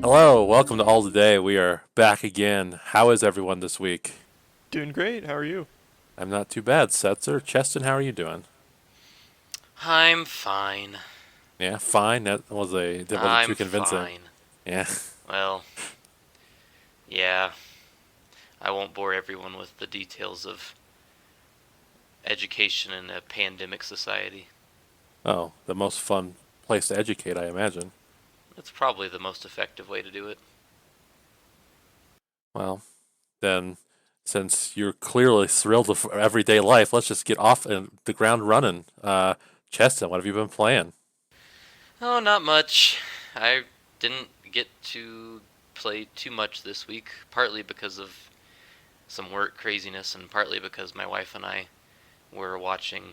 Hello, welcome to All Today. We are back again. How is everyone this week? Doing great. How are you? I'm not too bad. Setzer, Cheston, how are you doing? I'm fine. Yeah, fine. That wasn't too I'm convincing. fine. Yeah, Well, yeah, I won't bore everyone with the details of education in a pandemic society. oh, the most fun place to educate, I imagine. That's probably the most effective way to do it. Well, then, since you're clearly thrilled with everyday life, let's just get off and the ground running. Cheston, what have you been playing? Oh, not much. I didn't get to play too much this week, partly because of some work craziness and partly because my wife and I were watching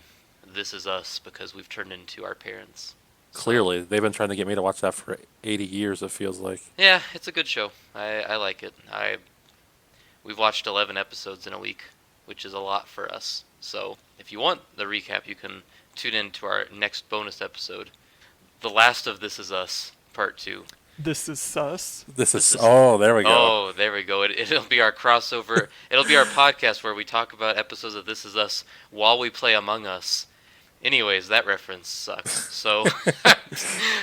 This Is Us because we've turned into our parents. So, Clearly, they've been trying to get me to watch that for 80 years, it feels like. yeah, it's a good show. I like it. We've watched 11 episodes in a week, which is a lot for us. So, if you want the recap, you can tune in to our next bonus episode, The Last of This Is Us, Part 2. This is sus. This is Oh, there we go. Oh, there we go. It'll be our crossover. It'll be our podcast where we talk about episodes of This Is Us while we play Among Us. Anyways, that reference sucks. So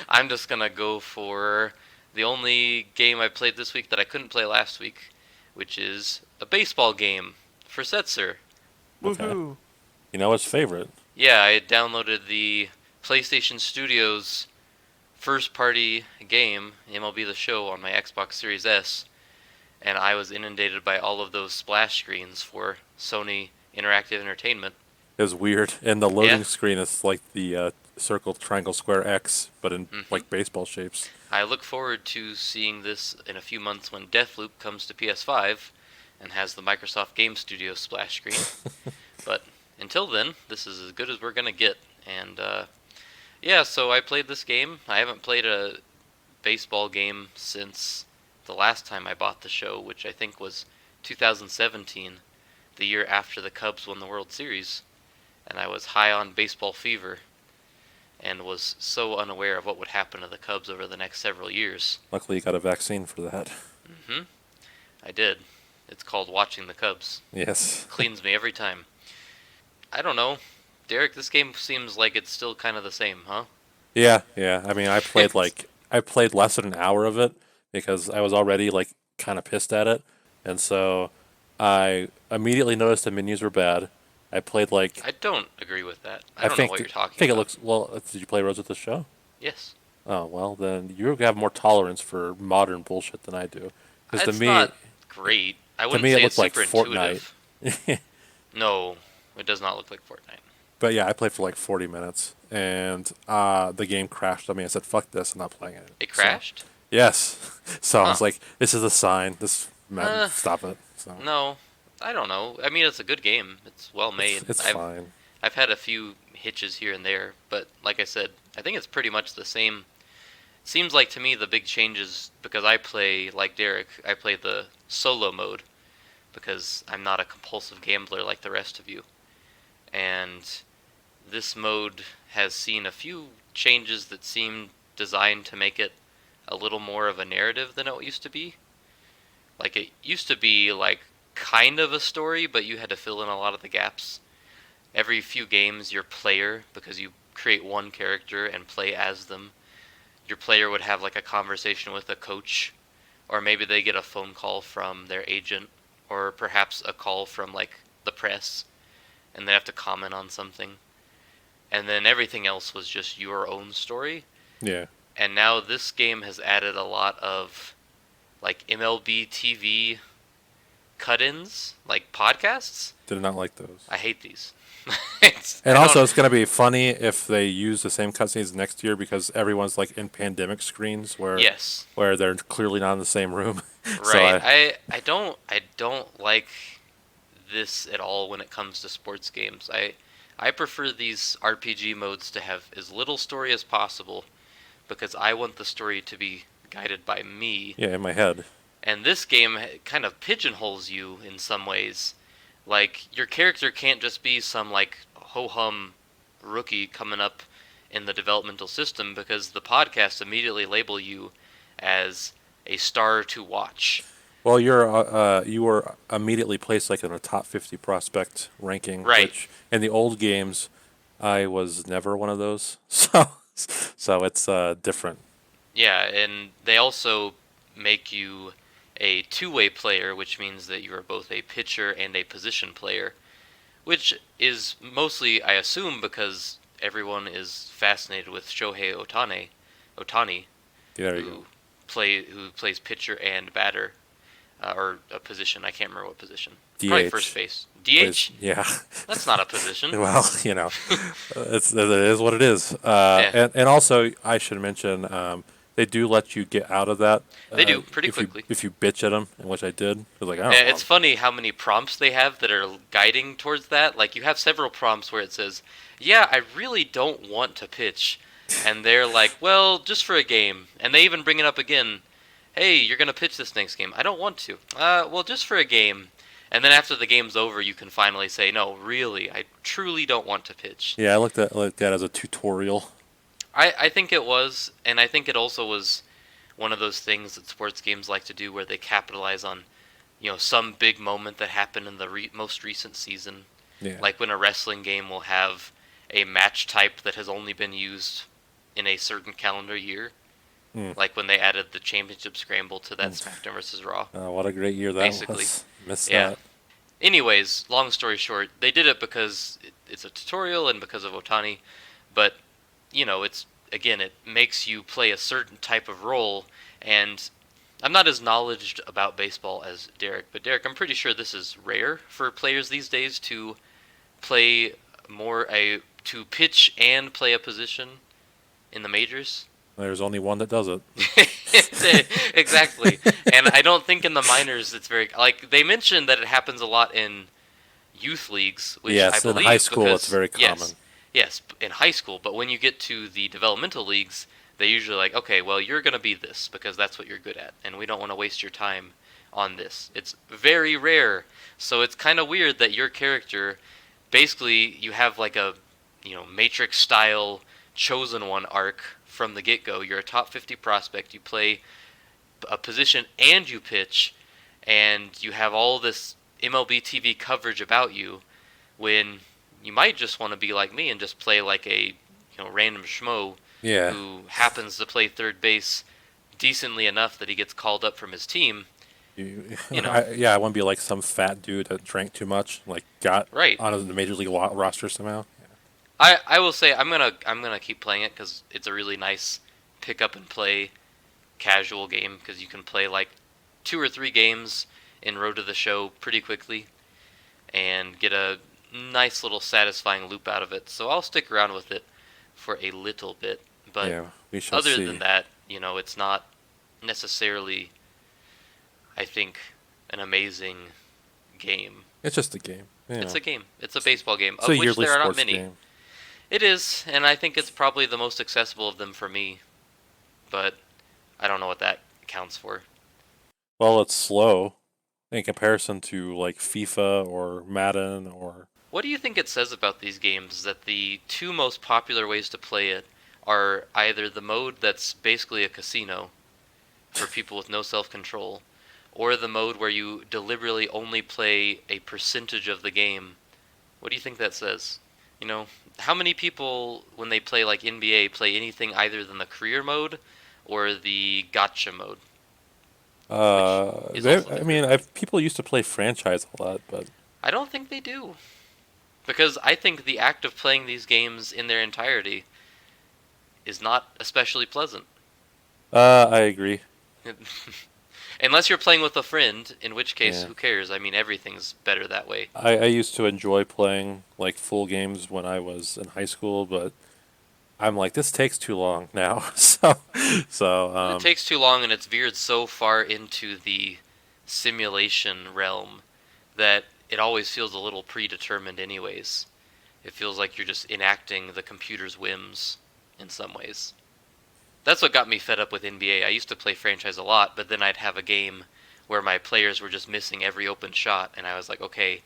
I'm just gonna go for the only game I played this week that I couldn't play last week, which is a baseball game for Setzer. Okay. Woohoo! You know his favorite. Yeah, I downloaded the PlayStation Studios first party game, MLB the Show, on my Xbox Series S, and I was inundated by all of those splash screens for Sony Interactive Entertainment. It was weird. And the Yeah. loading screen is like the circle, triangle, square, X, but in hmm like baseball shapes. I look forward to seeing this in a few months when Deathloop comes to PS5 and has the Microsoft Game Studio splash screen. But until then, this is as good as we're gonna get. And yeah, so I played this game. I haven't played a baseball game since the last time I bought the show, which I think was 2017, the year after the Cubs won the World Series. And I was high on baseball fever and was so unaware of what would happen to the Cubs over the next several years. Luckily, you got a vaccine for that. hmm I did. It's called Watching the Cubs. Yes. Cleans me every time. I don't know. Derek, this game seems like it's still kind of the same, huh? Yeah, yeah. I mean, I played less than an hour of it because I was already like kind of pissed at it, and so I immediately noticed the menus were bad. I played like I don't agree with that. I I don't know what you're talking think it about. looks well. Did you play Rose with the Show? Yes. Oh well, then you have more tolerance for modern bullshit than I do. Because It's not great. I to wouldn't me, it say it's looked like super Fortnite. intuitive. No, it does not look like Fortnite. But yeah, I played for like 40 minutes, and the game crashed on me. I said, "Fuck this! I'm not playing it." It So crashed? yes, so I Huh. was like, "This is a sign. Uh, Stop it." So no. I don't know. I mean, it's a good game. It's well made. it's fine. I've had a few hitches here and there, but like I said, I think it's pretty much the same. Seems like to me the big changes because I play like Derek. I play the solo mode because I'm not a compulsive gambler like the rest of you. And this mode has seen a few changes that seem designed to make it a little more of a narrative than it used to be. Like it used to be like kind of a story, but you had to fill in a lot of the gaps. Every few games, your player, because you create one character and play as them, your player would have like a conversation with a coach, or maybe they get a phone call from their agent, or perhaps a call from like the press, and they have to comment on something. And then everything else was just your own story. Yeah, And now this game has added a lot of like MLB TV cut-ins, like podcasts. did not like those. I hate these. And I also, don't. it's gonna be funny if they use the same cutscenes next year because everyone's like in pandemic screens Yes, where they're clearly not in the same room. So right. I don't like this at all when it comes to sports games. I prefer these RPG modes to have as little story as possible because I want the story to be guided by me. yeah, in my head. And this game kind of pigeonholes you in some ways. Like your character can't just be some like ho hum rookie coming up in the developmental system because the podcasts immediately label you as a star to watch. Well, you were immediately placed like in a top 50 prospect ranking, Right. which in the old games, I was never one of those. So it's different. Yeah, and they also make you a two-way player, which means that you are both a pitcher and a position player, which is mostly, I assume, because everyone is fascinated with Shohei Otani, There you go. who plays pitcher and batter, or a position. I can't remember what position. Probably DH. first base. Plays- DH? yeah. That's not a position. Well, it is what it is. Yeah. And also, I should mention, they do let you get out of that. They do, pretty if quickly. if you bitch at them, which I did. I was like, I don't Yeah, know. it's funny how many prompts they have that are guiding towards that. Like, you have several prompts where it says, yeah, I really don't want to pitch. And they're like, well, just for a game. And they even bring it up again. Hey, you're going to pitch this next game. I don't want to. Well, just for a game. And then after the game's over, you can finally say, no, really, I truly don't want to pitch. Yeah, I looked at that as a tutorial. I think it was, and I think it also was one of those things that sports games like to do where they capitalize on, some big moment that happened in the most recent season. Yeah. Like when a wrestling game will have a match type that has only been used in a certain calendar year. Like when they added the championship scramble to that SmackDown vs. Raw. What a great year that Basically. was. Missed Yeah. that. Anyways, long story short, they did it because it's a tutorial and because of Otani, but it makes you play a certain type of role, and I'm not as knowledgeable about baseball as Derek, but Derek, I'm pretty sure this is rare for players these days to play to pitch and play a position in the majors. There's only one that does it. Exactly. And I don't think in the minors it's very like they mentioned that it happens a lot in youth leagues, which Yes, I believe in high school because, it's very common. Yes, in high school, but when you get to the developmental leagues, they usually like, okay, well, you're going to be this because that's what you're good at, and we don't want to waste your time on this. It's very rare. So it's kind of weird that your character basically you have like a, Matrix style chosen one arc from the get-go. You're a top 50 prospect, you play a position and you pitch, and you have all this MLB TV coverage about you when you might just want to be like me and just play like a random schmo Yeah. who happens to play third base decently enough that he gets called up from his team. I want to be like some fat dude that drank too much, like got Right. on the major league roster somehow. I will say I'm gonna keep playing it because it's a really nice pick up and play casual game because you can play like 2 or 3 games in Road to the Show pretty quickly and get a nice little satisfying loop out of it. So I'll stick around with it for a little bit. But Yeah, we shall other see. than that, it's not necessarily, I think, an amazing game. It's just a game. It's a game. It's a baseball game, It's a of which yearly there are not sports many. game. It is, and I think it's probably the most accessible of them for me. But I don't know what that counts for. Well, it's slow in comparison to like FIFA or Madden or. What do you think it says about these games that the 2 most popular ways to play it are either the mode that's basically a casino for people with no self-control, or the mode where you deliberately only play a percentage of the game? What do you think that says? How many people, when they play like NBA, play anything either than the career mode or the gotcha mode? Is also different. People used to play franchise a lot, but I don't think they do. Because I think the act of playing these games in their entirety is not especially pleasant. I agree. Unless you're playing with a friend, in which case, Yeah. who cares? I mean, everything's better that way. I used to enjoy playing like full games when I was in high school, but I'm like, this takes too long now. so It takes too long, and it's veered so far into the simulation realm that it always feels a little predetermined anyways. It feels like you're just enacting the computer's whims in some ways. That's what got me fed up with NBA. I used to play franchise a lot, but then I'd have a game where my players were just missing every open shot, and I was like, okay,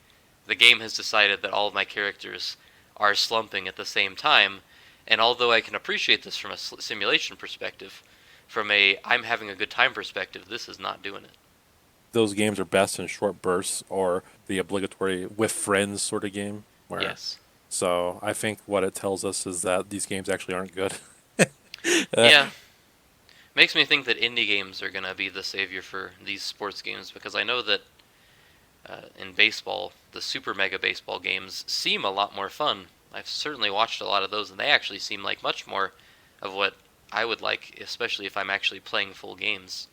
the game has decided that all of my characters are slumping at the same time, and although I can appreciate this from a simulation perspective, from a I'm having a good time perspective, this is not doing it. Those games are best in short bursts or the obligatory with friends sort of game. Where, Yes. So I think what it tells us is that these games actually aren't good. Yeah. Makes me think that indie games are going to be the savior for these sports games, because I know that in baseball, the Super Mega Baseball games seem a lot more fun. I've certainly watched a lot of those, and they actually seem like much more of what I would like, especially if I'm actually playing full games.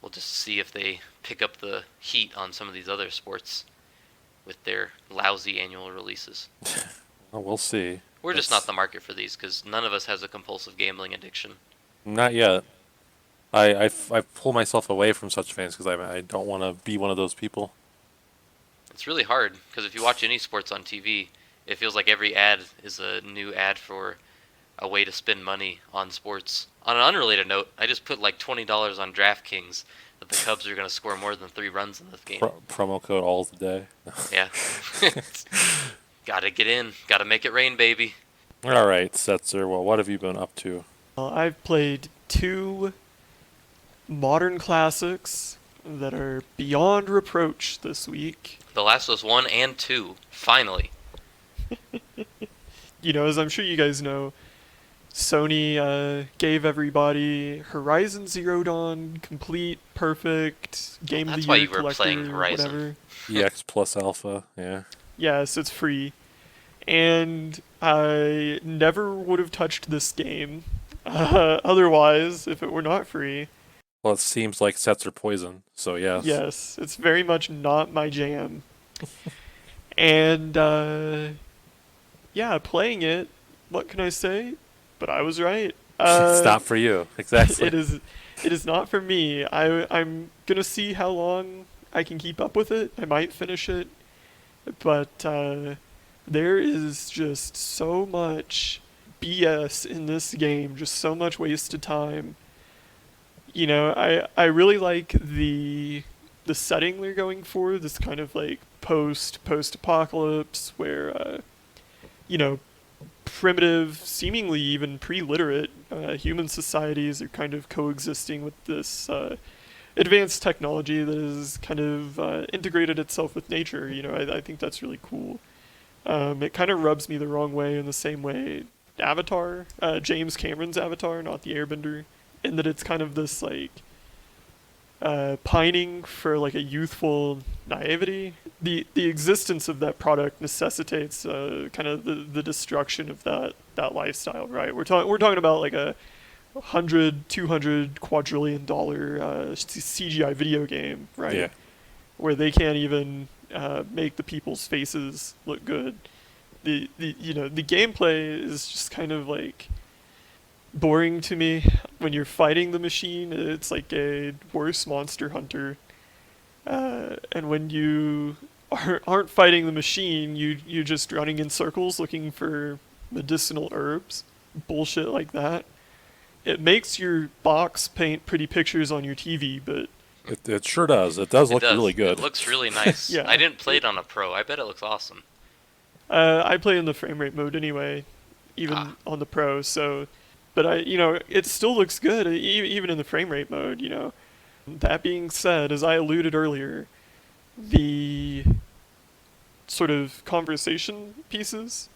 We'll just see if they pick up the heat on some of these other sports with their lousy annual releases. Well, we'll see. We're just not the market for these, because none of us has a compulsive gambling addiction. Not yet. I pull myself away from such things because I don't want to be one of those people. It's really hard, because if you watch any sports on TV, it feels like every ad is a new ad for a way to spend money on sports. On an unrelated note, I just put like $20 on DraftKings that the Cubs are going to score more than 3 runs in this game. Promo code all the day. Yeah. Gotta get in. Gotta make it rain, baby. All right, Setzer. Well, what have you been up to? I've played 2 modern classics that are beyond reproach this week. The Last of Us 1 and 2, finally. You know, as I'm sure you guys know, Sony gave everybody Horizon Zero Dawn complete, perfect, game of That's the why year you were collector, playing Horizon. whatever. EX plus alpha, yeah. Yes, it's free. And I never would have touched this game otherwise if it were not free. Well, it seems like Setzer poison, so yes. Yes, it's very much not my jam. And, yeah, playing it, what can I say? But I was right. It's not for you, exactly. It is not for me. I'm gonna see how long I can keep up with it. I might finish it. But, there is just so much BS in this game, just so much wasted time. You know, I really like the setting they're going for, this kind of like post-apocalypse where, you know, primitive, seemingly even pre-literate human societies are kind of coexisting with this advanced technology that has kind of integrated itself with nature. You know, I think that's really cool. It kind of rubs me the wrong way in the same way Avatar, James Cameron's Avatar, not the Airbender, in that it's kind of this like pining for like a youthful naivety. The existence of that product necessitates kind of the destruction of that lifestyle, right? We're talking about like a 200 quadrillion dollar CGI video game, right? Yeah. Where they can't even make the people's faces look good. The you know, the gameplay is just kind of like boring to me. When you're fighting the machine, it's like a worse Monster Hunter. And when you aren't fighting the machine, you're just running in circles looking for medicinal herbs, bullshit like that. It makes your box paint pretty pictures on your TV, but It sure does. It does look really good. It looks really nice. Yeah. I didn't play it on a pro. I bet it looks awesome. I play in the frame rate mode anyway, even on the pro. So, but you know, it still looks good even in the frame rate mode. You know. That being said, as I alluded earlier, the sort of conversation pieces,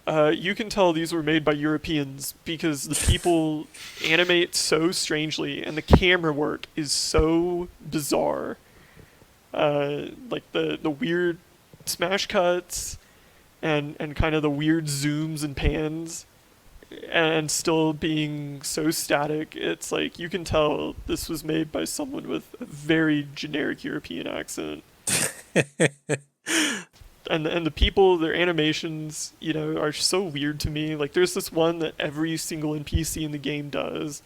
you can tell these were made by Europeans because the people animate so strangely and the camera work is so bizarre. Like the weird smash cuts and kind of the weird zooms and pans and still being so static. It's like you can tell this was made by someone with a very generic European accent. And the people, their animations, you know, are so weird to me. Like, there's this one that every single NPC in the game does,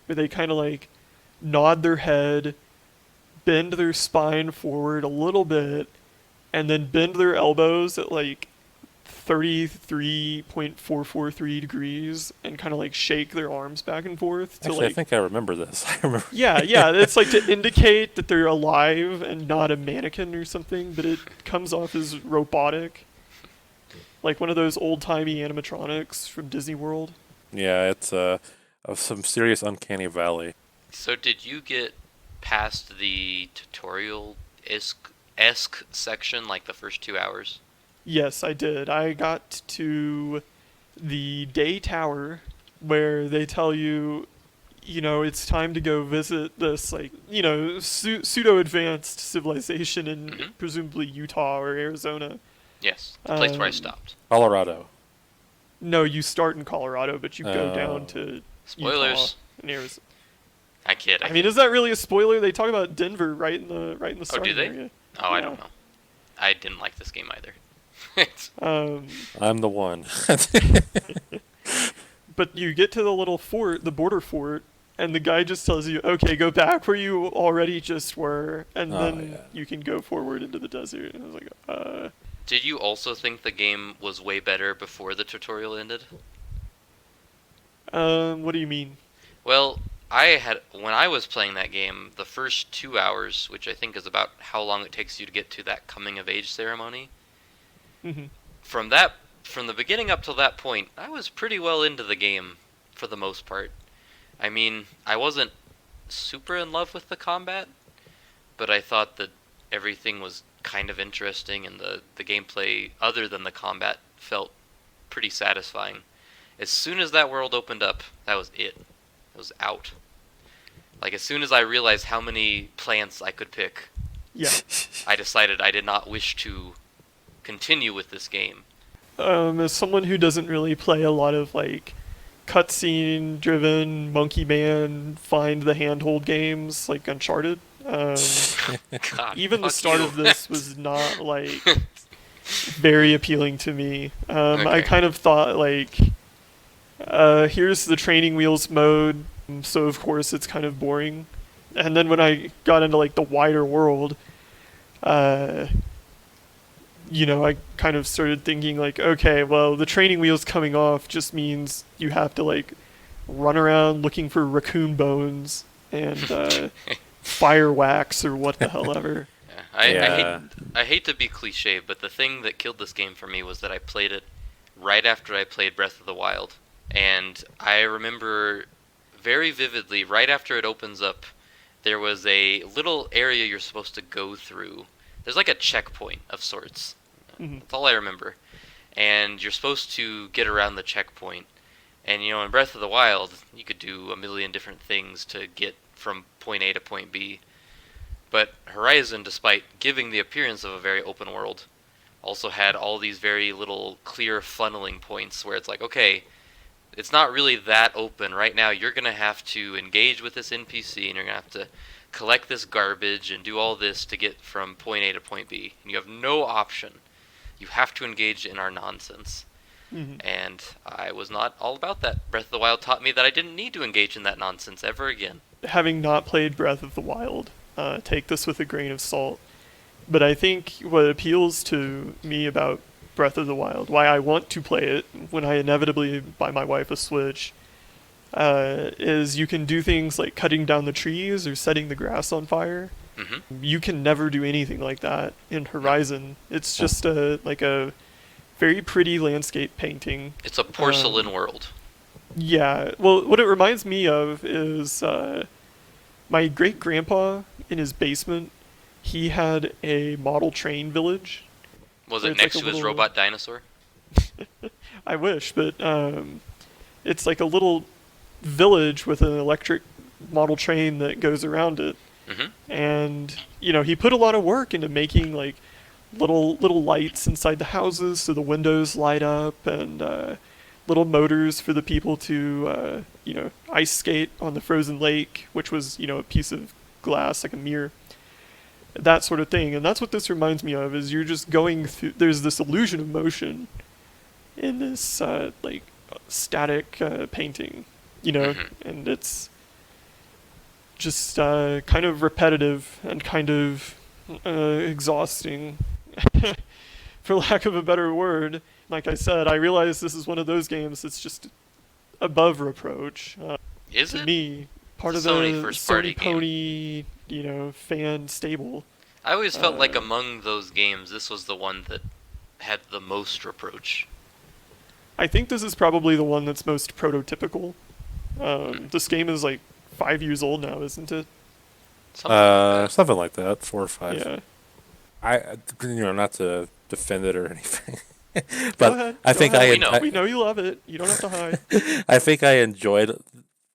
where they kind of, like, nod their head, bend their spine forward a little bit, and then bend their elbows at, like, 33.443 degrees, and kind of, like, shake their arms back and forth. To, Actually, like, I think I remember this. I remember. yeah, it's like to indicate that they're alive and not a mannequin or something, but it comes off as robotic. Like one of those old-timey animatronics from Disney World. Yeah, it's of some serious uncanny valley. So did you get past the tutorial-esque section, like the first 2 hours? Yes, I did. I got to the day tower where they tell you, it's time to go visit this, like, pseudo-advanced civilization in Mhm. presumably Utah or Arizona. Yes, the place where I Um, stopped. Colorado. No, you start in Colorado, but you go down to Spoilers. Utah and Arizona. I kid. I mean, is that really a spoiler? They talk about Denver right in the Oh, do starting they? area. Oh, I Yeah. don't know. I didn't like this game either. I'm the one. But you get to the little fort, the border fort, and the guy just tells you, okay, go back where you already just were, and Oh, then yeah. you can go forward into the desert. And I was like, Did you also think the game was way better before the tutorial ended? what do you mean? Well, when I was playing that game, the first 2 hours, which I think is about how long it takes you to get to that coming of age ceremony, Mhm. from the beginning up till that point, I was pretty well into the game for the most part. I mean, I wasn't super in love with the combat, but I thought that everything was kind of interesting, and the gameplay, other than the combat, felt pretty satisfying. As soon as that world opened up, that was it. It was out. Like, as soon as I realized how many plants I could pick, Yeah. I decided I did not wish to continue with this game. As someone who doesn't really play a lot of like cutscene driven Monkey Man find the handhold games like Uncharted, God, even the fuck start you. of this was not like very appealing to me. I Okay. kind of thought like, here's the training wheels mode, so of course it's kind of boring. And then when I got into like the wider world, I kind of started thinking like, okay, well, the training wheels coming off just means you have to like run around looking for raccoon bones and fire wax or what the hell ever. Yeah, I hate to be cliche, but the thing that killed this game for me was that I played it right after I played Breath of the Wild. And I remember very vividly, right after it opens up, there was a little area you're supposed to go through. There's like a checkpoint of sorts. Mhm. That's all I remember. And you're supposed to get around the checkpoint. And in Breath of the Wild, you could do a million different things to get from point A to point B. But Horizon, despite giving the appearance of a very open world, also had all these very little clear funneling points where it's like, okay, it's not really that open. Right now, you're going to have to engage with this NPC, and you're going to have to collect this garbage and do all this to get from point A to point B. And you have no option. You have to engage in our nonsense. Mhm. And I was not all about that. Breath of the Wild taught me that I didn't need to engage in that nonsense ever again. Having not played Breath of the Wild, take this with a grain of salt. But I think what appeals to me about Breath of the Wild, why I want to play it when I inevitably buy my wife a Switch, is you can do things like cutting down the trees or setting the grass on fire. Hmm. You can never do anything like that in Horizon. It's just a very pretty landscape painting. It's a porcelain world. Yeah, well, what it reminds me of is my great-grandpa in his basement, he had a model train village. Was So it it's like next a to his little- robot dinosaur? I wish, but it's like a little village with an electric model train that goes around it. Hmm. And, he put a lot of work into making like little lights inside the houses so the windows light up, and little motors for the people to, ice skate on the frozen lake, which was, a piece of glass, like a mirror. That sort of thing. And that's what this reminds me of, is you're just going through, there's this illusion of motion in this, static painting, Mhm. and it's just kind of repetitive and kind of exhausting, for lack of a better word. Like I said, I realize this is one of those games that's just above reproach. Is To it? me, part It's of a the Sony first-party Sony Pony, fan stable. I always felt like Uh, among those games, this was the one that had the most reproach. I think this is probably the one that's most prototypical. This game is like 5 years old now, isn't it? Something like that, 4 or 5. Yeah. Not to defend it or anything, Go but ahead. I Go think ahead. know. We know you love it. You don't have to hide. I think I enjoyed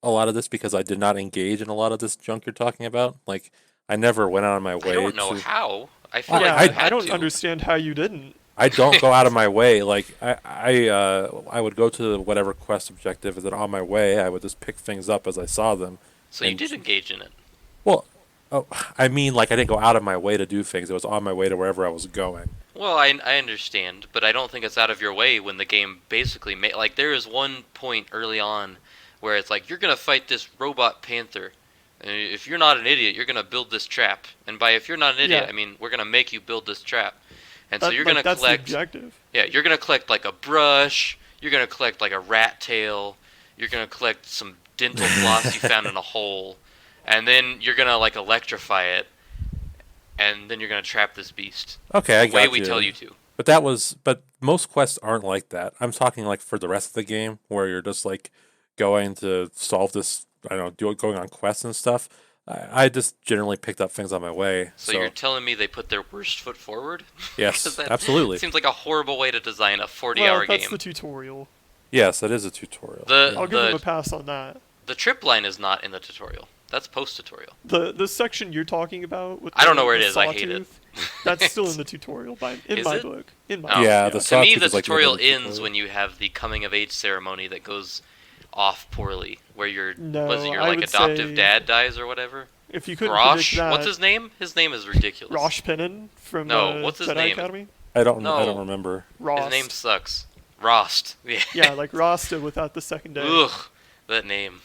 a lot of this because I did not engage in a lot of this junk you're talking about. Like, I never went out of my way I don't know to. how. I feel Yeah, like you I had don't to. understand how you didn't. I don't go out of my way. Like, I would go to whatever quest objective, and then on my way, I would just pick things up as I saw them. So you and- did engage in it. Well, I mean, like, I didn't go out of my way to do things. It was on my way to wherever I was going. Well, I understand, but I don't think it's out of your way when the game basically like there is one point early on where it's like you're gonna fight this robot panther, and if you're not an idiot, you're gonna build this trap. And by if you're not an idiot, Yeah. I mean we're gonna make you build this trap. And so That- you're like, gonna that's collect. the objective. Yeah, you're gonna collect like a brush. You're gonna collect like a rat tail. You're gonna collect some dental floss you found in a hole, and then you're gonna like electrify it, and then you're gonna trap this beast. Okay, I The way got we you. tell you to. But most quests aren't like that. I'm talking like for the rest of the game where you're just like going to solve this. I don't know, going on quests and stuff. I just generally picked up things on my way. So you're telling me they put their worst foot forward? Yes, 'Cause that absolutely. Seems like a horrible way to design a 40-hour Well, that's game. the tutorial. Yes, it is a tutorial. I'll give them a pass on that. The trip line is not in the tutorial. That's post-tutorial. The section you're talking about with I don't know the where it is, I hate it. sawtooth, that's still in the tutorial in Is my it? book. In my Oh. book, Yeah, the To me, sawtooth the is like the tutorial end of the ends tutorial. when you have the coming-of-age ceremony that goes off poorly, where your No, your I like would adoptive say- dad dies or whatever. If you couldn't Rosh, predict that, what's his name? His name is ridiculous. Rosh Pennon from No, what's his Jedi name? Academy. I don't No. remember. Rost. His name sucks. Rost. Yeah. Yeah, like Rosta without the second day. Ugh, that name.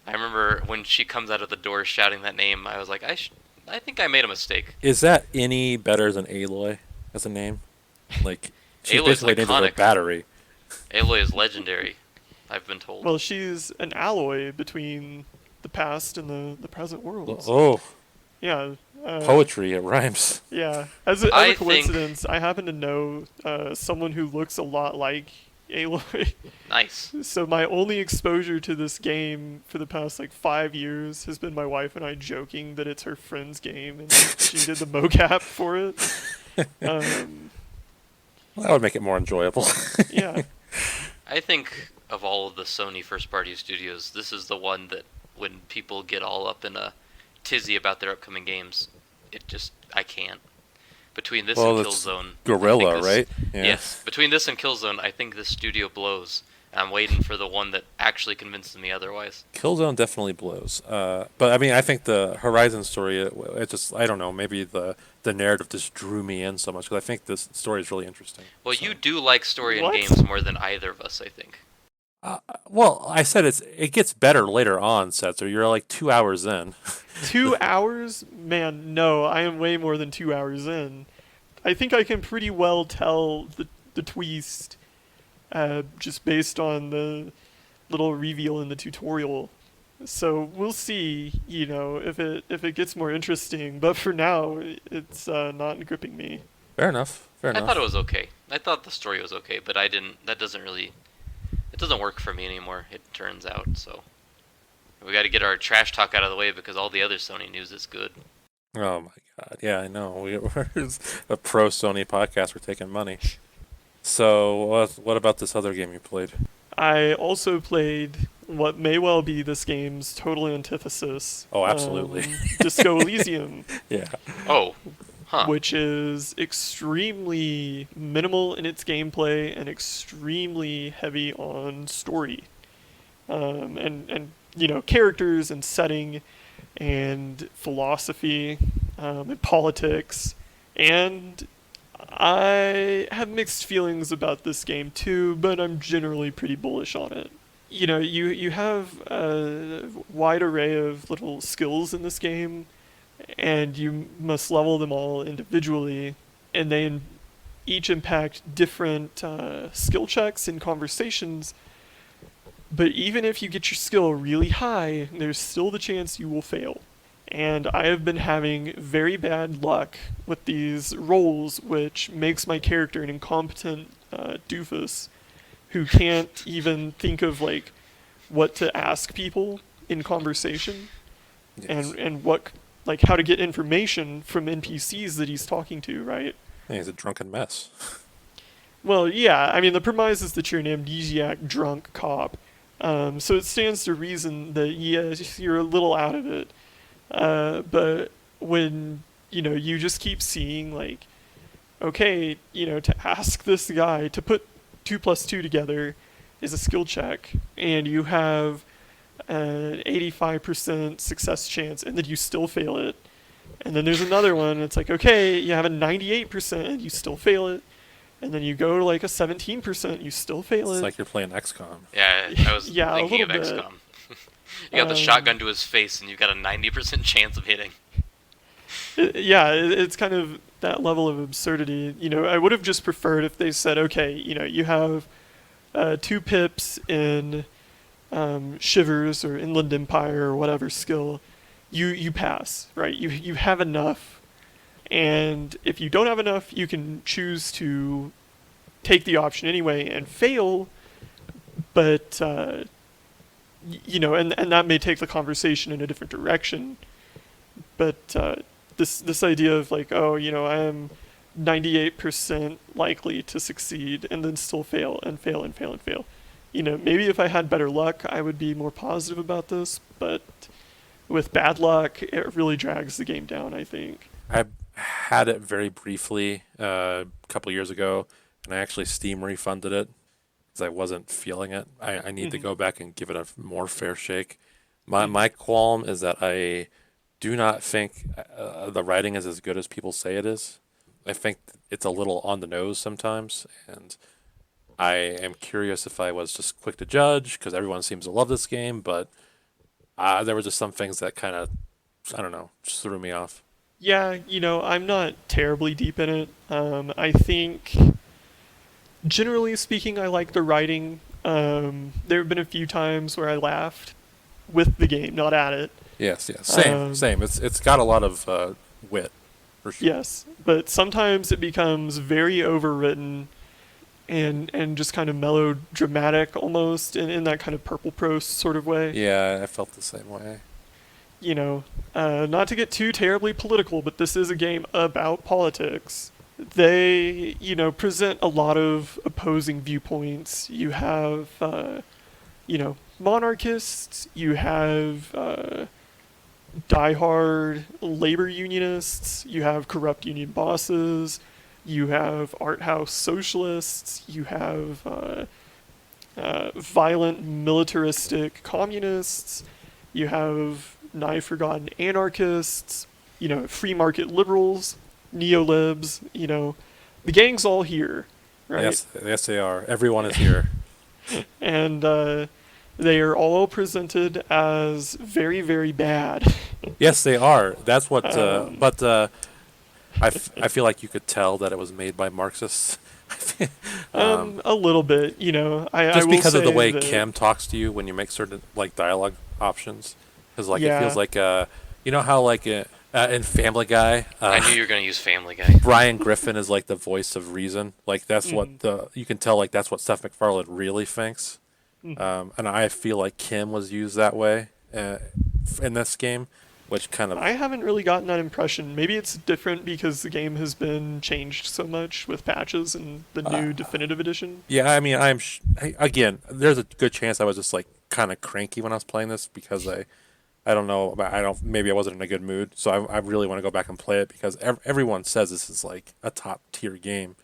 I remember when she comes out of the door shouting that name. I was like, I think I made a mistake. Is that any better than Aloy as a name? Like, she's Aloy's basically named as a iconic. battery. Aloy is legendary. I've been told. Well, she's an alloy between the past and the present worlds. Oh, Yeah. poetry, it rhymes. Yeah. As a I think- coincidence, I happen to know someone who looks a lot like Aloy. Nice. So my only exposure to this game for the past like 5 years has been my wife and I joking that it's her friend's game, and she did the mocap for it. Well, that would make it more enjoyable. Yeah. I think of all of the Sony first-party studios, this is the one that when people get all up in a tizzy about their upcoming games, I can't. Between this Well, and it's Killzone, I Gorilla, think right? Yeah. Yes. Between this and Killzone, I think this studio blows. I'm waiting for the one that actually convinces me otherwise. Killzone definitely blows. But I mean, I think the Horizon story, it just, I don't know, maybe the narrative just drew me in so much because I think this story is really interesting. Well, So- you do like story What? in games more than either of us, I think. Well, I said it gets better later on, Setzer. You're like 2 hours in. 2 hours? Man, no, I am way more than 2 hours in. I think I can pretty well tell the twist just based on the little reveal in the tutorial. So we'll see, if it gets more interesting. But for now, it's not gripping me. Fair enough. Fair I enough. thought it was okay. I thought the story was okay, but that doesn't really, it doesn't work for me anymore, it turns out, so. We gotta get our trash talk out of the way because all the other Sony news is good. Oh my god. Yeah, I know. We're a pro Sony podcast. We're taking money. So, what about this other game you played? I also played what may well be this game's total antithesis. Oh, absolutely. Disco Elysium. Yeah. Oh, huh. Which is extremely minimal in its gameplay and extremely heavy on story, and characters and setting, and philosophy, and politics, and I have mixed feelings about this game too, but I'm generally pretty bullish on it. You have a wide array of little skills in this game, and you must level them all individually, and they each impact different skill checks and conversations. But even if you get your skill really high, there's still the chance you will fail. And I have been having very bad luck with these rolls, which makes my character an incompetent doofus who can't even think of what to ask people in conversation, Yes. and what, like, how to get information from NPCs that he's talking to, right? Yeah, he's a drunken mess. Well, yeah, I mean, the premise is that you're an amnesiac drunk cop. So it stands to reason that, yes, you're a little out of it. But when, you just keep seeing, like, okay, to ask this guy to put 2 plus 2 together is a skill check, and you have an 85% success chance, and then you still fail it. And then there's another one, and it's like, okay, you have a 98%, and you still fail it. And then you go to like a 17%, you still fail It's it. like you're playing XCOM. Yeah, I was Yeah, a thinking of little bit. XCOM. You got the shotgun to his face, and you've got a 90% chance of hitting. It's kind of that level of absurdity. I would have just preferred if they said, okay, you have 2 pips in Shivers or Inland Empire or whatever skill. You pass, right? You have enough. And if you don't have enough, you can choose to take the option anyway and fail, but, and that may take the conversation in a different direction. But this idea of like, oh, I am 98% likely to succeed and then still fail and fail and fail and fail. Maybe if I had better luck, I would be more positive about this, but with bad luck, it really drags the game down, I think. I had it very briefly a couple years ago, and I actually Steam refunded it because I wasn't feeling it. I need to go back and give it a more fair shake. My qualm is that I do not think the writing is as good as people say it is. I think it's a little on the nose sometimes, and I am curious if I was just quick to judge because everyone seems to love this game, but there were just some things that kind of, I don't know, just threw me off. Yeah, I'm not terribly deep in it. I think, generally speaking, I like the writing. There have been a few times where I laughed with the game, not at it. Yes, same. It's got a lot of wit, for sure. Yes, but sometimes it becomes very overwritten and just kind of melodramatic almost in that kind of purple prose sort of way. Yeah, I felt the same way. Not to get too terribly political, but this is a game about politics. They, present a lot of opposing viewpoints. You have, monarchists, you have diehard labor unionists, you have corrupt union bosses, you have art house socialists, you have violent militaristic communists, you have nigh forgotten anarchists, free market liberals, neolibs, the gang's all here, right? Yes, they are. Everyone is here. And they are all presented as very, very bad. Yes, they are. That's what. I feel like you could tell that it was made by Marxists. A little bit, I Just will because of the say way that- Kim talks to you when you make certain like dialogue options, because like Yeah. it feels like how like in Family Guy, I knew you were going to use Family Guy. Brian Griffin is like the voice of reason. Like that's what you can tell. Like that's what Seth MacFarlane really thinks. And I feel like Kim was used that way in this game, which kind of I haven't really gotten that impression. Maybe it's different because the game has been changed so much with patches and the new definitive edition. yeah. I mean, again, there's a good chance I was just like kind of cranky when I was playing this because I don't know, maybe I wasn't in a good mood. So I really want to go back and play it because everyone says this is like a top tier game.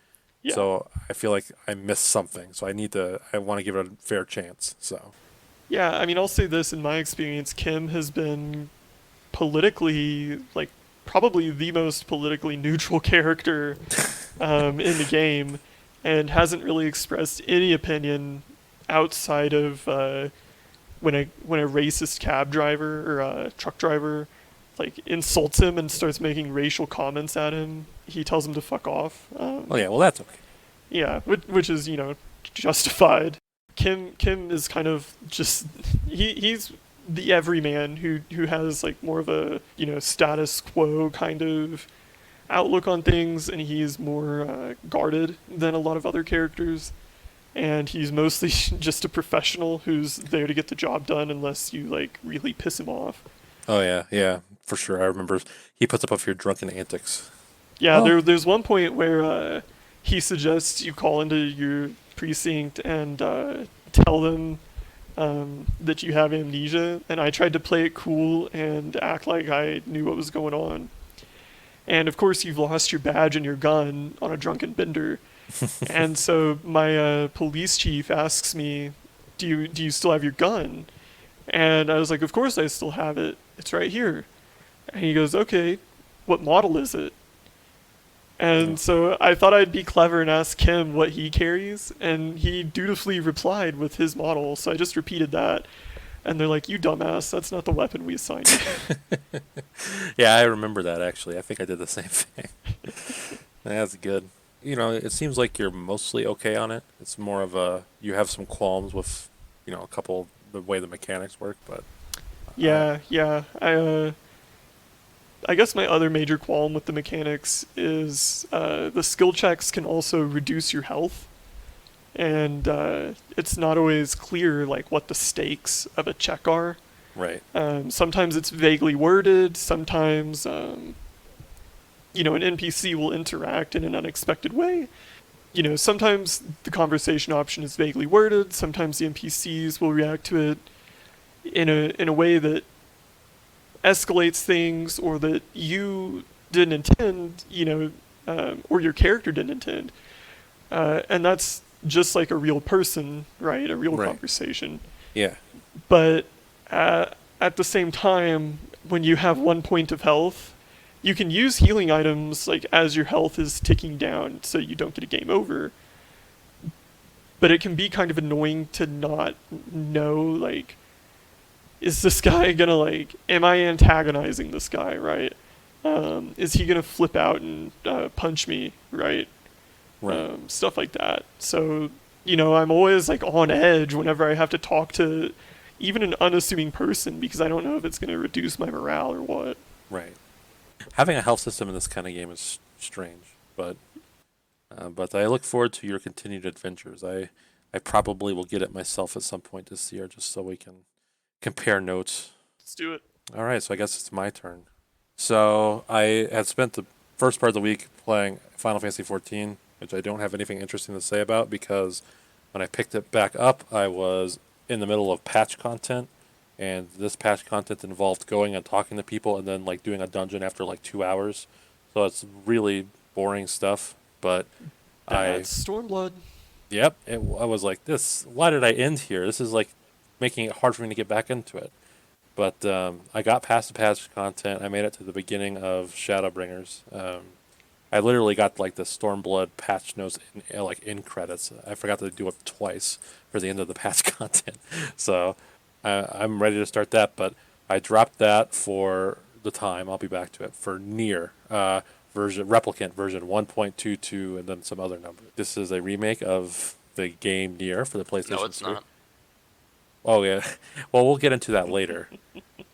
Yeah. So I feel like I missed something. So I want to give it a fair chance. So Yeah, I mean, I'll say this in my experience, Kim has been politically, like, probably the most politically neutral character in the game, and hasn't really expressed any opinion outside of when a racist cab driver or a truck driver like insults him and starts making racial comments at him. He tells him to fuck off. oh yeah, well that's okay. Yeah, which is, justified. Kim is kind of just he's the everyman who has like more of a, status quo kind of outlook on things, and he's more guarded than a lot of other characters. and he's mostly just a professional who's there to get the job done unless you like really piss him off. Oh yeah, yeah, for sure. I remember he puts up with your drunken antics. Yeah, Oh. there's one point where he suggests you call into your precinct and tell them that you have amnesia, and I tried to play it cool and act like I knew what was going on. And of course, you've lost your badge and your gun on a drunken bender. And so my police chief asks me, do you still have your gun? And I was like, of course I still have it. It's right here. And he goes, okay, what model is it? And so I thought I'd be clever and ask him what he carries, and he dutifully replied with his model, so I just repeated that. And they're like, you dumbass, that's not the weapon we assigned you. Yeah, I remember that actually. I think I did the same thing. That's good. You know, it seems like you're mostly okay on it. It's more of you have some qualms with, a couple the way the mechanics work, but Yeah. I guess my other major qualm with the mechanics is the skill checks can also reduce your health, and it's not always clear like what the stakes of a check are. right. Sometimes it's vaguely worded. Sometimes an NPC will interact in an unexpected way. Sometimes the conversation option is vaguely worded. Sometimes the NPCs will react to it in a way that escalates things, or that you didn't intend, or your character didn't intend. And that's just like a real person, right? A real Right. conversation. Yeah. But at the same time, when you have 1 point of health, you can use healing items like as your health is ticking down so you don't get a game over. But it can be kind of annoying to not know, like, is this guy gonna, am I antagonizing this guy, right? Is he gonna flip out and punch me, right? Right. Stuff like that. So, I'm always, on edge whenever I have to talk to even an unassuming person, because I don't know if it's gonna reduce my morale or what. Right. Having a health system in this kind of game is strange, but I look forward to your continued adventures. I probably will get it myself at some point this year, just so we can compare notes. Let's do it. All right, so I guess it's my turn. So I had spent the first part of the week playing Final Fantasy XIV, which I don't have anything interesting to say about because when I picked it back up, I was in the middle of patch content, and this patch content involved going and talking to people and then doing a dungeon after 2 hours. So it's really boring stuff. But That's Stormblood. Yep, I was like, this. Why did I end here? This is making it hard for me to get back into it. But I got past the patch content. I made it to the beginning of Shadowbringers. I literally got the Stormblood patch notes in credits. I forgot to do it twice for the end of the patch content. So I'm ready to start that. But I dropped that for the time. I'll be back to it for Nier Replicant version 1.22 and then some other number. This is a remake of the game Nier for the PlayStation 3. No, it's not. Oh yeah, well we'll get into that later.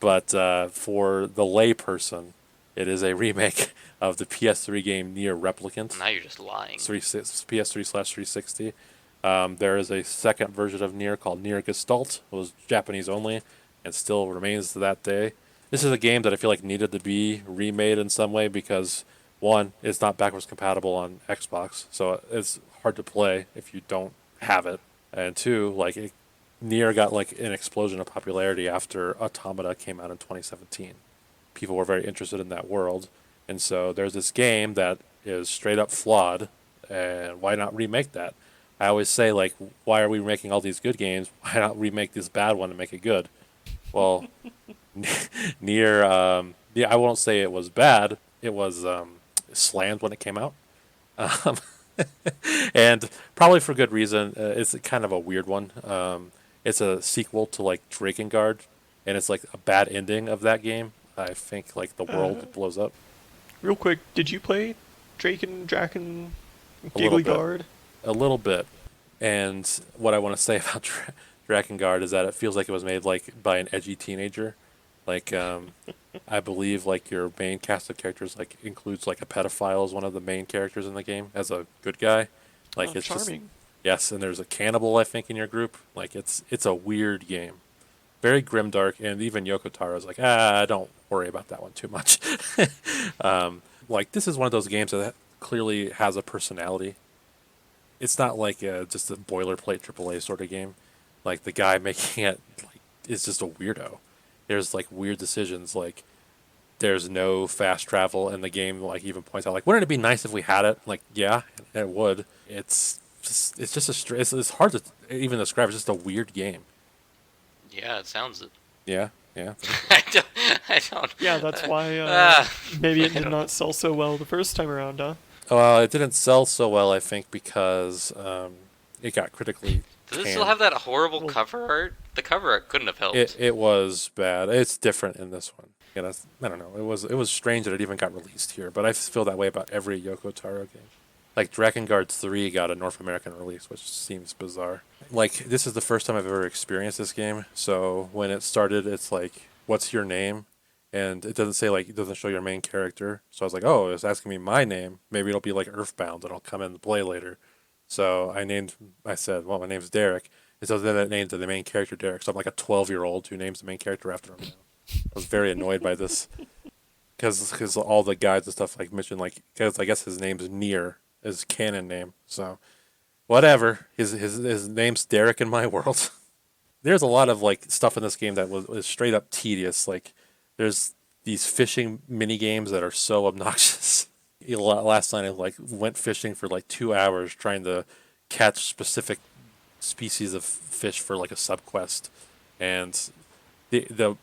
But for the layperson, it is a remake of the PS3 game Nier Replicant. Now you're just lying. PS3/360. There is a second version of Nier called Nier Gestalt. It was Japanese only, and still remains to that day. This is a game that I feel needed to be remade in some way because, one, it's not backwards compatible on Xbox, so it's hard to play if you don't have it. And two, Nier got an explosion of popularity after Automata came out in 2017. People were very interested in that world, and so there's this game that is straight up flawed, and why not remake that? I always say, why are we making all these good games? Why not remake this bad one and make it good? Well, Nier, I won't say it was bad. It was slammed when it came out. And probably for good reason. It's kind of a weird one. It's a sequel to Drakengard, and it's a bad ending of that game. I think the world blows up. Real quick, did you play Draken, A little bit. Guard? A little bit. And what I want to say about Drakengard is that it feels like it was made by an edgy teenager. I believe your main cast of characters includes a pedophile as one of the main characters in the game as a good guy. It's charming. Yes, and there's a cannibal, I think, in your group. Like, it's a weird game. Very grimdark, and even Yoko Taro's like, don't worry about that one too much. Like, this is one of those games that clearly has a personality. It's not like just a boilerplate AAA sort of game. Like, the guy making it like is just a weirdo. There's like weird decisions. Like, there's no fast travel, and the game like even points out like, wouldn't it be nice if we had it? Like, yeah, it would. It's just it's hard to even describe. It's just a weird game. Yeah, it sounds it. Yeah, yeah. I don't. Yeah, that's why maybe it did not sell so well the first time around, huh? Well, it didn't sell so well, I think, because it got critically Does it panned. still have that horrible cover art? The cover art couldn't have helped. It was bad. It's different in this one. You know, I don't know. It was strange that it even got released here, but I feel that way about every Yoko Taro game. Like Drakengard 3 got a North American release, which seems bizarre. Like, this is the first time I've ever experienced this game, so when it started, it's like, what's your name? And it doesn't say, like, it doesn't show your main character. So I was like, oh, it's asking me my name. Maybe it'll be like Earthbound and I'll come in and play later. So I said, well, my name's Derek. And so then it named the main character Derek. So I'm like a 12-year-old who names the main character after him now. I was very annoyed by this. Because all the guides and stuff like mentioned, like, because I guess his name's Nier, his canon name. So, whatever. His name's Derek in my world. There's a lot of, like, stuff in this game that was straight up tedious. Like, there's these fishing mini games that are so obnoxious. Last night I like went fishing for like 2 hours trying to catch specific species of fish for like a subquest, and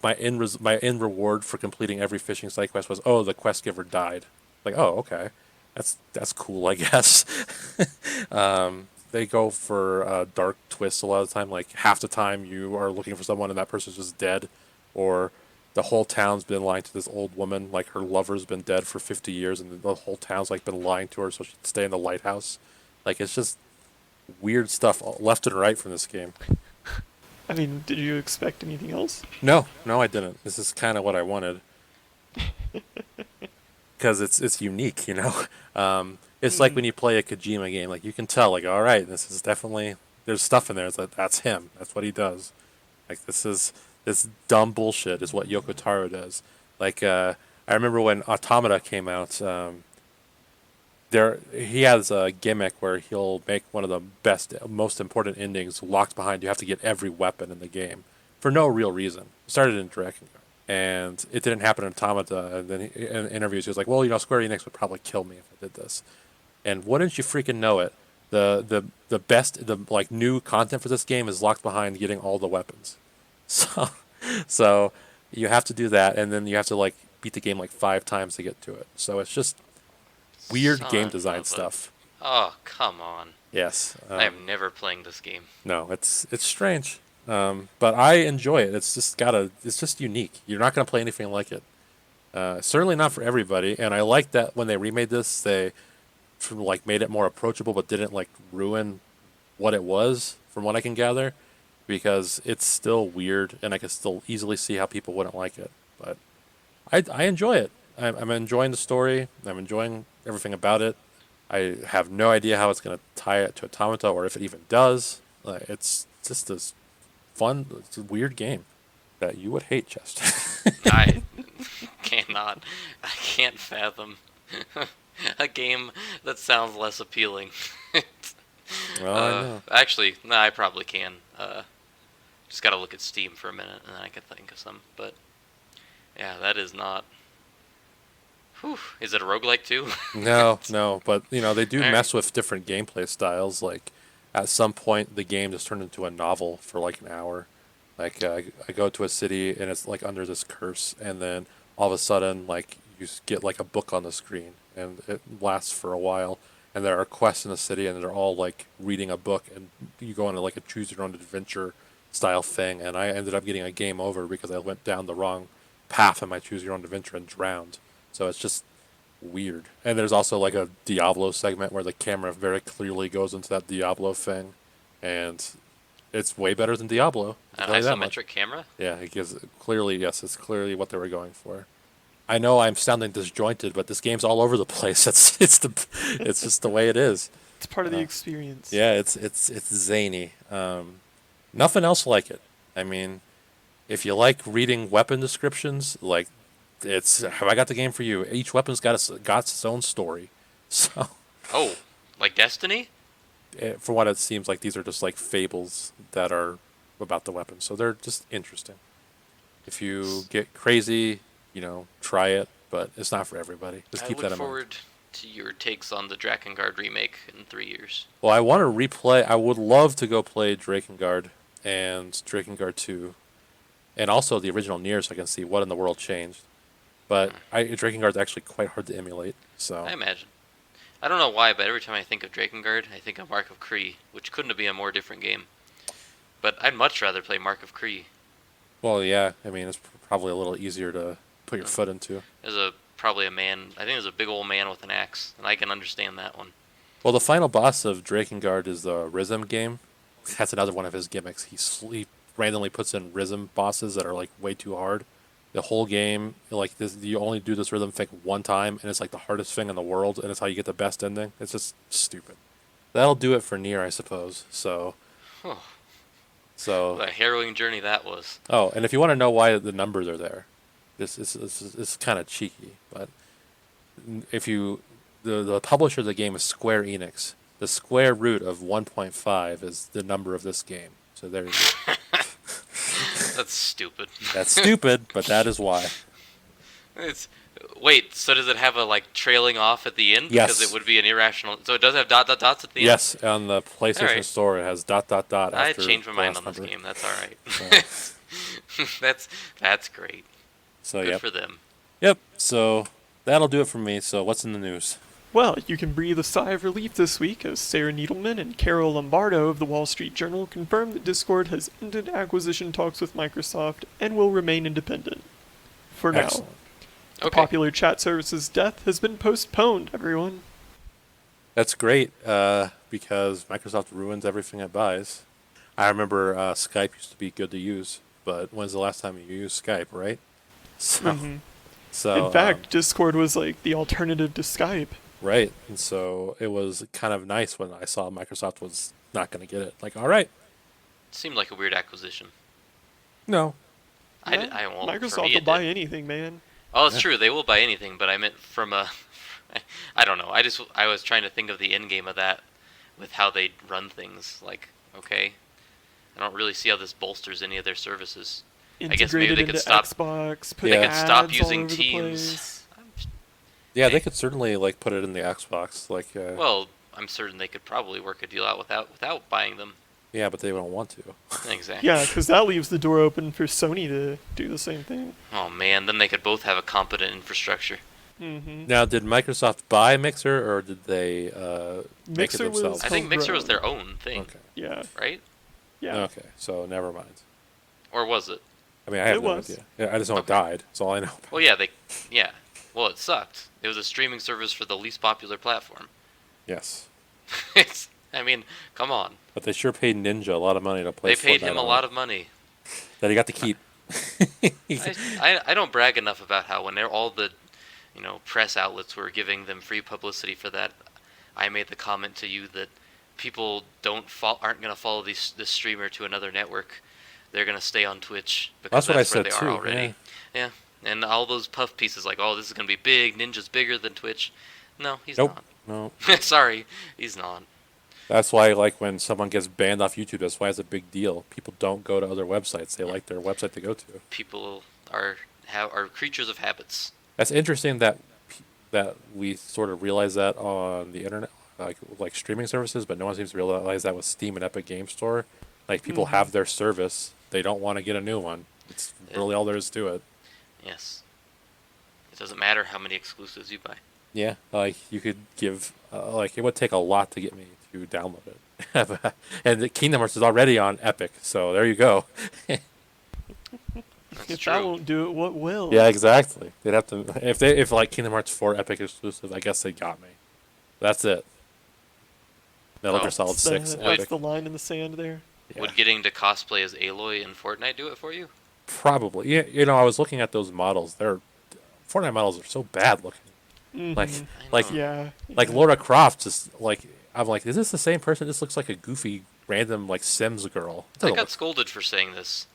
my end reward for completing every fishing side quest was, oh, the quest giver died. Like, oh, okay, that's cool, I guess. They go for dark twists a lot of the time. Like, half the time you are looking for someone and that person's just dead, or the whole town's been lying to this old woman. Like, her lover's been dead for 50 years, and the whole town's like been lying to her so she'd stay in the lighthouse. Like, it's just weird stuff left and right from this game. I mean, did you expect anything else? No, I didn't. This is kind of what I wanted. Because it's unique, you know? It's like when you play a Kojima game. Like, you can tell, like, all right, this is definitely... There's stuff in there that's him. That's what he does. Like, this dumb bullshit is what Yoko Taro does. Like, I remember when Automata came out, he has a gimmick where he'll make one of the best, most important endings locked behind. You have to get every weapon in the game for no real reason. It started in Drakengard, and it didn't happen in Automata. And then in interviews, he was like, "Well, you know, Square Enix would probably kill me if I did this." And wouldn't you freaking know it? The best, like, new content for this game is locked behind getting all the weapons. So you have to do that, and then you have to, like, beat the game like 5 times to get to it. So it's just weird game design stuff. Oh, come on. Yes. I am never playing this game. No, it's strange. But I enjoy it. It's just unique. You're not going to play anything like it. Certainly not for everybody. And I like that when they remade this, they made it more approachable, but didn't like ruin what it was, from what I can gather, because it's still weird, and I can still easily see how people wouldn't like it. But I enjoy it. I'm enjoying the story. I'm enjoying everything about it. I have no idea how it's going to tie it to Automata, or if it even does. It's just this fun, it's a weird game that you would hate, Cheston. I cannot. I can't fathom a game that sounds less appealing. Well, I know. Actually, no, I probably can. Just gotta look at Steam for a minute, and then I can think of some. But yeah, that is not. Whew. Is it a roguelike too? No, but they do Alright. mess with different gameplay styles. Like, at some point, the game just turned into a novel for like an hour. Like, I go to a city and it's like under this curse, and then all of a sudden, like, you get like a book on the screen, and it lasts for a while. And there are quests in the city, and they're all like reading a book, and you go into like a choose your own adventure style thing. And I ended up getting a game over because I went down the wrong path in my choose your own adventure and drowned. So it's just weird. And there's also like a Diablo segment where the camera very clearly goes into that Diablo thing, and it's way better than Diablo. An I'll tell you that much. isometric camera? Yeah, it gives clearly, yes, it's clearly what they were going for. I know I'm sounding disjointed, but this game's all over the place. It's just the way it is. It's part of the experience. Yeah, it's zany. Nothing else like it. I mean, if you like reading weapon descriptions, like have I got the game for you? Each weapon's got its own story. So, Oh, like Destiny? for what it seems like, these are just like fables that are about the weapons. So they're just interesting. If you get crazy, try it, but it's not for everybody. Just keep that in mind. I look forward to your takes on the Drakengard remake in 3 years. Well, I want to replay. I would love to go play Drakengard and Drakengard 2, and also the original Nier, so I can see what in the world changed. But Drakengard's actually quite hard to emulate. So I imagine. I don't know why, but every time I think of Drakengard, I think of Mark of Kree, which couldn't be a more different game. But I'd much rather play Mark of Kree. Well, yeah. I mean, it's probably a little easier to put your foot into. There's probably a man. I think there's a big old man with an axe, and I can understand that one. Well, the final boss of Drakengard is the Rhythm game. That's another one of his gimmicks. He randomly puts in Rhythm bosses that are like way too hard. The whole game, like this, you only do this Rhythm thing one time, and it's like the hardest thing in the world, and it's how you get the best ending. It's just stupid. That'll do it for Nier, I suppose. So. What a harrowing journey that was. Oh, and if you want to know why the numbers are there, it's kind of cheeky, but if the publisher of the game is Square Enix, the square root of 1.5 is the number of this game. So there you go. That's stupid. That's stupid, but that is why. Wait, so does it have a trailing off at the end? Yes. Because it would be an irrational. So it does have dot dots at the end. Yes, on the PlayStation Store it has ... I after changed my mind on this number. game. That's all right. That's great. So Good for them. Yep. So that'll do it for me. So what's in the news? Well, you can breathe a sigh of relief this week as Sarah Needleman and Carol Lombardo of the Wall Street Journal confirmed that Discord has ended acquisition talks with Microsoft and will remain independent. For now. Excellent. The popular chat service's death has been postponed, everyone. That's great, because Microsoft ruins everything it buys. I remember Skype used to be good to use, but when's the last time you used Skype, right? So, in fact, Discord was like the alternative to Skype. Right, and so it was kind of nice when I saw Microsoft was not going to get it. Like, all right. Seemed like a weird acquisition. No. I won't. Microsoft will buy anything, man. Oh, it's true. They will buy anything, but I meant from a... I don't know. I was trying to think of the end game of that with how they run things. Like, okay, I don't really see how this bolsters any of their services. I guess maybe they could stop Xbox, they could stop using Teams. Yeah, they could certainly put it in the Xbox. Well, I'm certain they could probably work a deal out without buying them. Yeah, but they don't want to. Exactly. Yeah, because that leaves the door open for Sony to do the same thing. Oh man, then they could both have a competent infrastructure. Mm-hmm. Now, did Microsoft buy Mixer, or did they make it Mixer was themselves? I think Mixer was their own thing. Okay. Yeah. Right? Yeah. Okay, so never mind. Or was it? I mean, I have It no was. idea. Yeah, I just know it died. That's all I know. Well, yeah, Well, it sucked. It was a streaming service for the least popular platform. Yes. I mean, come on. But they sure paid Ninja a lot of money to play They paid Fortnite him a on lot it of money. that he got to keep. I don't brag enough about how when all the press outlets were giving them free publicity for that, I made the comment to you that people aren't going to follow this streamer to another network. They're going to stay on Twitch because That's what I where said they too, are already. Yeah. And all those puff pieces like, oh, this is going to be big. Ninja's bigger than Twitch. No, he's Nope. not. No. Sorry, he's not. That's why, when someone gets banned off YouTube, that's why it's a big deal. People don't go to other websites. They like their website to go to. People are creatures of habits. That's interesting that we sort of realize that on the internet, like streaming services, but no one seems to realize that with Steam and Epic Game Store. Like, people have their service. They don't want to get a new one. It's really all there is to it. Yes. It doesn't matter how many exclusives you buy. Yeah, you could give, it would take a lot to get me to download it. And the Kingdom Hearts is already on Epic, so there you go. If that won't do it, what will? Yeah, exactly. They'd have to, if Kingdom Hearts 4 Epic exclusive, I guess they got me. That's it. Metal Gear Solid 6 That's Epic. the line in the sand there. Yeah. Would getting to cosplay as Aloy in Fortnite do it for you? Probably. Yeah, I was looking at those models. Fortnite models are so bad looking. Mm-hmm. Like Yeah. Laura Croft just I'm like, is this the same person? This looks like a goofy, random, like, Sims girl. It I doesn't got look- scolded for saying this.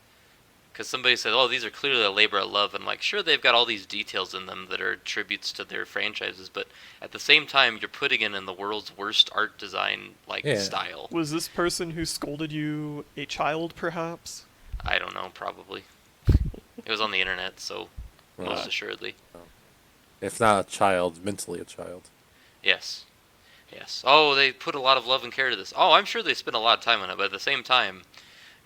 Because somebody said, oh, these are clearly a labor of love. And, like, sure, they've got all these details in them that are tributes to their franchises, but at the same time, you're putting it in the world's worst art design, like, Yeah. style. Was this person who scolded you a child, perhaps? I don't know, probably. It was on the internet, so Well, most assuredly. if not a child, mentally a child. Yes. Yes. Oh, they put a lot of love and care to this. Oh, I'm sure they spent a lot of time on it, but at the same time,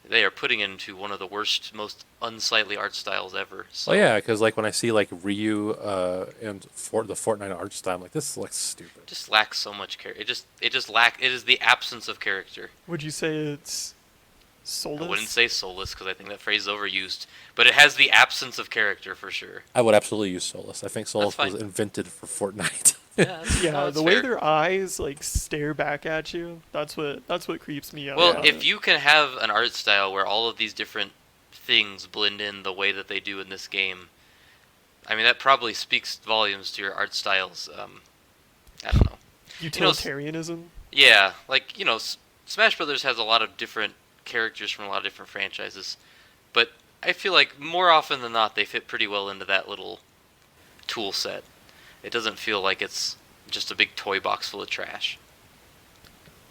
they are putting it into one of the worst, most unsightly art styles ever. So. Well, yeah, because like when I see like Ryu and the Fortnite art style, I'm like, this looks stupid. It just lacks so much character. It is the absence of character. Would you say it's soulless? I wouldn't say soulless because I think that phrase is overused, but it has the absence of character for sure. I would absolutely use Solus. I think Solus That's was fine. invented for Fortnite. Yeah, Yeah, no, that's the way fair. their eyes like stare back at you, that's what creeps me out. Well, about if it. you can have an art style where all of these different things blend in the way that they do in this game, I mean, that probably speaks volumes to your art styles. I don't know. Utilitarianism. Yeah, like, Smash Brothers has a lot of different characters from a lot of different franchises, but I feel like more often than not they fit pretty well into that little tool set. It doesn't feel like it's just a big toy box full of trash.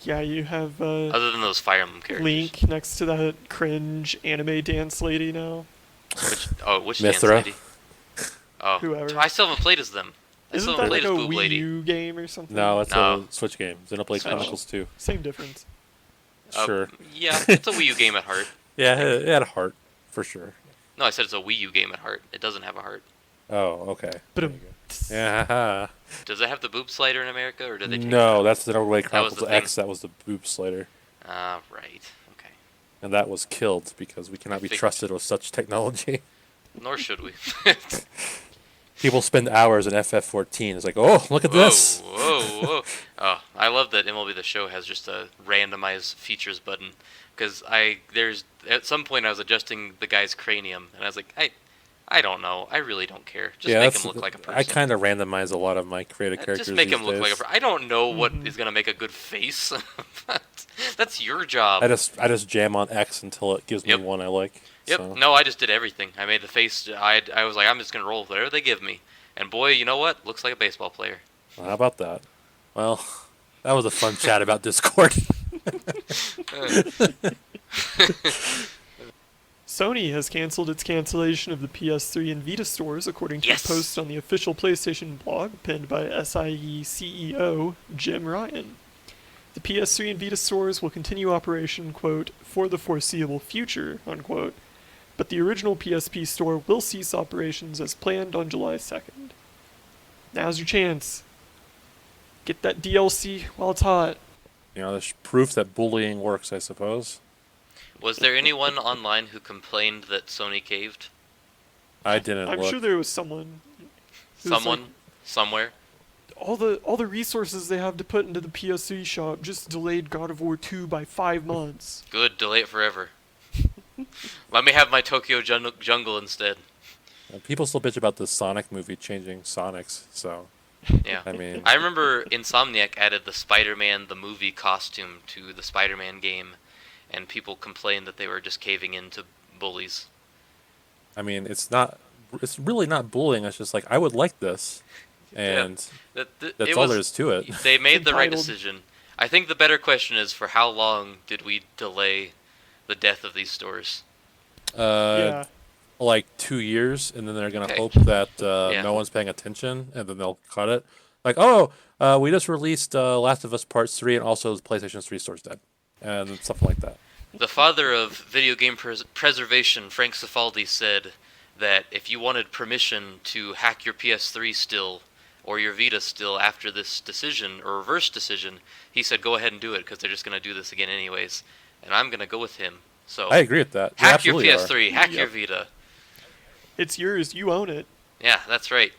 Yeah, you have Other than those Fire Emblem characters. Link next to that cringe anime dance lady now. Which dance Mithra. lady? Oh, Whoever. I still haven't played as them. I Isn't still that haven't like played a as Boob Wii Lady. U game or something? No, it's No. a Switch game. Xenoblade Switch. Chronicles 2. Same difference. Sure. Yeah, it's a Wii U game at heart. Yeah, it had a heart, for sure. No, I said it's a Wii U game at heart. It doesn't have a heart. Oh, okay. But There you go. Yeah. Does it have the boob slider in America, or did they take No, it that's the Xenoblade That was Chronicles the X. thing. That was the boob slider. out? Right. Okay. And that was killed because we cannot be figured. trusted with such technology. Nor should we. People spend hours in FF14. It's like, oh, look at this. Whoa. Oh, I love that MLB the Show has just a randomize features button. Because at some point I was adjusting the guy's cranium, and I was like, I don't know. I really don't care. Just make him look like a person. I kind of randomize a lot of my creative characters. Just make these him look like a days. person. I don't know what is going to make a good face. That's your job. I just jam on X until it gives Yep. me one I like. Yep. So. No, I just did everything. I made the face. I was like, I'm just gonna roll with whatever they give me. And boy, you know what? Looks like a baseball player. Well, how about that? Well, that was a fun chat about Discord. Sony has canceled its cancellation of the PS3 and Vita stores, according to Yes. a post on the official PlayStation blog pinned by SIE CEO Jim Ryan. The PS3 and Vita stores will continue operation, quote, for the foreseeable future, unquote, but the original PSP store will cease operations as planned on July 2nd. Now's your chance. Get that DLC while it's hot. There's proof that bullying works, I suppose. Was there anyone online who complained that Sony caved? I didn't I'm look. sure there was someone. who was Someone, like, somewhere. all the resources they have to put into the PS3 shop just delayed God of War 2 by 5 months. Good. Delay it forever. Let me have my Tokyo Jungle instead. People still bitch about the Sonic movie changing Sonics, so Yeah. I mean, I remember Insomniac added the Spider-Man the movie costume to the Spider-Man game, and people complained that they were just caving into bullies. it's really not bullying. It's just like I would like this, and that's It all was- there is to it. They made the right Entitled. decision. I think the better question is, for how long did we delay the death of these stores? Yeah. Like 2 years, and then they're gonna Okay. hope that Yeah. no one's paying attention, and then they'll cut it. Like, we just released Last of Us Part 3, and also the PlayStation 3 store's dead, and stuff like that. The father of video game preservation, Frank Cifaldi, said that if you wanted permission to hack your PS3 still or your Vita still after this decision or reverse decision, he said go ahead and do it because they're just going to do this again anyways. And I'm going to go with him. So I agree with that. They hack your absolutely are. PS3, hack your Yep. Vita. It's yours. You own it. Yeah, that's right.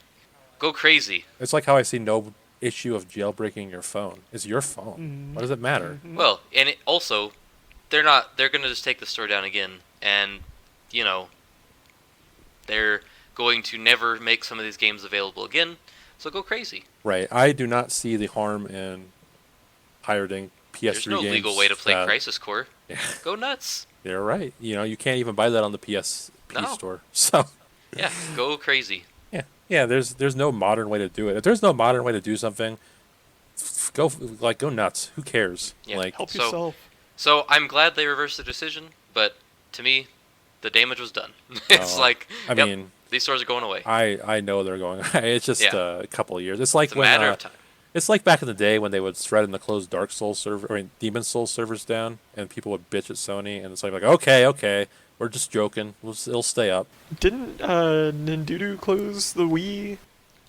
Go crazy. It's like how I see no issue of jailbreaking your phone. It's your phone. What does it matter? Well, and also, they're going to just take the store down again, and, they're going to never make some of these games available again, so go crazy. Right. I do not see the harm in pirating PS3 There's no games. legal way to play that, Crisis Core. Yeah, Go nuts. you're right. You can't even buy that on the PSP No. store. So Yeah, go crazy. yeah. There's no modern way to do it. If there's no modern way to do something, go nuts. Who cares? Yeah. Like, Help So- yourself. So I'm glad they reversed the decision, but to me, the damage was done. It's Oh, like, I yep, mean, these stores are going away. I know they're going. It's just Yeah. a couple of years. It's like It's a when matter of time. it's like back in the day when they would threaten to close Dark Souls server, Demon Souls servers down, and people would bitch at Sony, and it's like okay, we're just joking. It'll stay up. Didn't Nindudu close the Wii?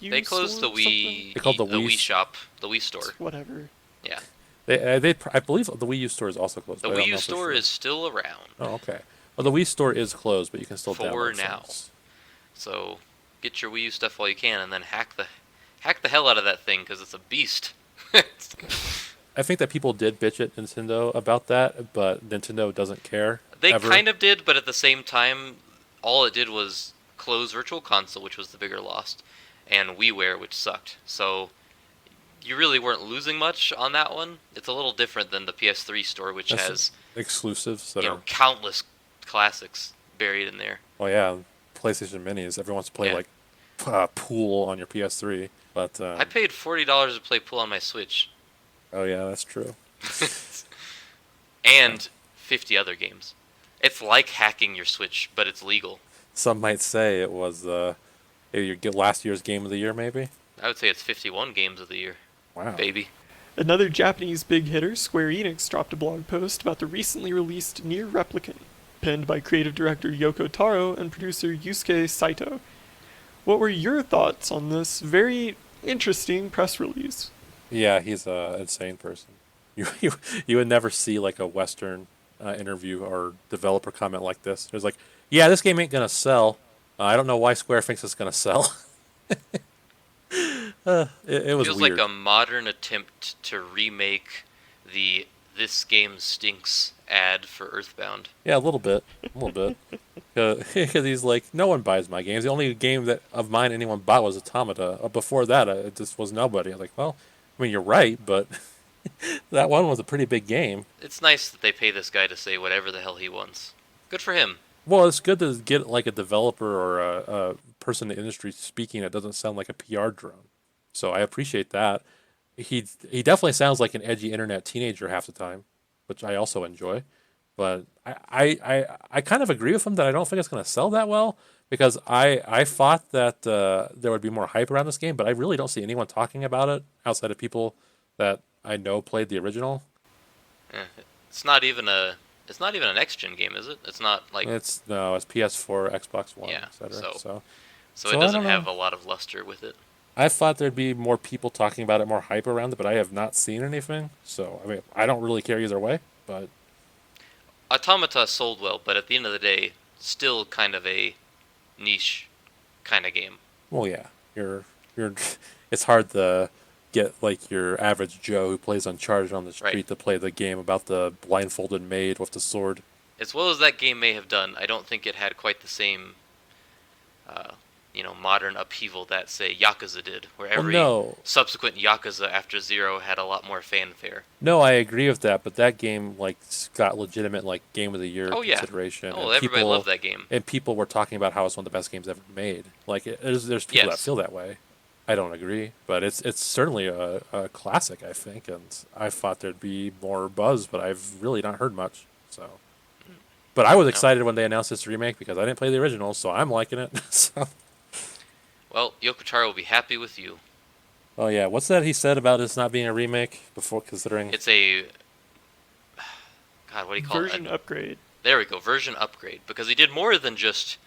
They closed the store or something? Wii, They called the the Wii Wii shop, the Wii store. Whatever. Yeah, I believe the Wii U store is also closed. the but I don't Wii know U for store sure. is still around. Oh, okay. Well, the Wii store is closed, but you can still For download now. things. So get your Wii U stuff while you can, and then hack the hell out of that thing because it's a beast. I think that people did bitch at Nintendo about that, but Nintendo doesn't care. They ever. kind of did, but at the same time, all it did was close Virtual Console, which was the bigger loss, and WiiWare, which sucked. So you really weren't losing much on that one. It's a little different than the PS3 store, which That's has exclusives that are. countless classics buried in there. Oh yeah, PlayStation Minis. Everyone wants to play Yeah. like Pool on your PS3, but I paid $40 to play Pool on my Switch, oh yeah, that's true. and 50 other games. It's like hacking your Switch, but it's legal. Some might say it was your last year's game of the year, maybe. I would say it's 51 games of the year, Wow. baby. Another Japanese big hitter, Square Enix, dropped a blog post about the recently released Nier Replicant, penned by creative director Yoko Taro and producer Yusuke Saito. What were your thoughts on this very interesting press release? Yeah, he's an insane person. You would never see like a Western interview or developer comment like this. There's like, yeah, this game ain't gonna sell. I don't know why Square thinks it's gonna sell. It was Feels weird. like a modern attempt to remake the "This game stinks" ad for Earthbound. Yeah, a little bit. Because he's like, no one buys my games. The only game that of mine anyone bought was Automata. Before that, it just was nobody. I was like, well, I mean, you're right, but that one was a pretty big game. It's nice that they pay this guy to say whatever the hell he wants. Good for him. Well, it's good to get like a developer or a person in the industry speaking that doesn't sound like a PR drone. So I appreciate that. He definitely sounds like an edgy internet teenager half the time, which I also enjoy. But I kind of agree with him that I don't think it's going to sell that well because I thought that there would be more hype around this game, but I really don't see anyone talking about it outside of people that I know played the original. It's not even a next gen game, is it? It's not like It's PS4, Xbox One, Yeah, etc. so So it I doesn't don't have know. a lot of luster with it. I thought there'd be more people talking about it, more hype around it, but I have not seen anything. So I mean, I don't really care either way. But Automata sold well, but at the end of the day, still kind of a niche kind of game. well, yeah, you're. It's hard to get like your average Joe who plays Uncharted on the street Right. to play the game about the blindfolded maid with the sword. As well as that game may have done, I don't think it had quite the same, modern upheaval that, say, Yakuza did, where every no. subsequent Yakuza after Zero had a lot more fanfare. No, I agree with that, but that game like got legitimate like game of the year Oh, yeah. consideration. Oh, and everybody loved that game. And people were talking about how it's one of the best games ever made. Like there's people that Yes. feel that way. I don't agree, but it's certainly a classic, I think, and I thought there'd be more buzz, but I've really not heard much. So, but I was excited when they announced this remake because I didn't play the original, so I'm liking it. So, Well, Yoko Taro will be happy with you. oh yeah, what's that he said about this not being a remake before considering? It's a... God, what do you call Version it? upgrade. There we go, version upgrade. Because he did more than just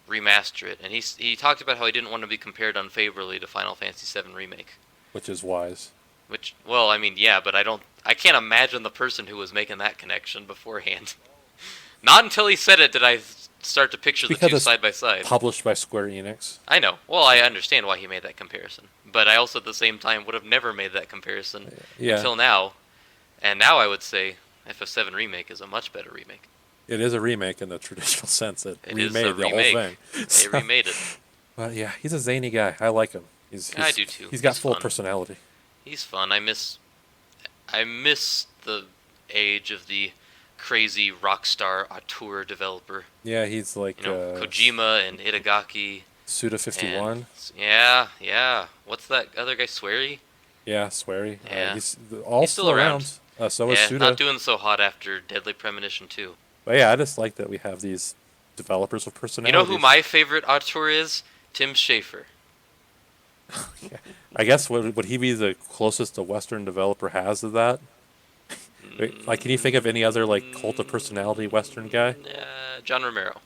remaster it. And he talked about how he didn't want to be compared unfavorably to Final Fantasy VII Remake. Which is wise. Which, well, I mean, yeah, but I can't imagine the person who was making that connection beforehand. Not until he said it did I start to picture Because the two it's side by side. Published by Square Enix. I know. Well, I understand why he made that comparison. But I also, at the same time, would have never made that comparison Yeah, until now. And now I would say FF7 Remake is a much better remake. it is a remake in the traditional sense. It It is remade a the whole remake. thing. They So- remade it. But yeah, he's a zany guy. I like him. He's I do too. He's got He's full fun. personality. He's fun. I miss I miss the age of the crazy rockstar auteur developer. Yeah, he's like Kojima and Itagaki. Suda 51. And yeah. What's that other guy, Swery? Yeah, Swery. Yeah. He's all He's still around. So is Yeah, Suda. not doing so hot after Deadly Premonition 2. But yeah, I just like that we have these developers with You personalities. know who my favorite auteur is? Tim Schafer. Yeah. I guess would he be the closest a Western developer has to that? Like, can you think of any other like cult of personality Western guy? John Romero.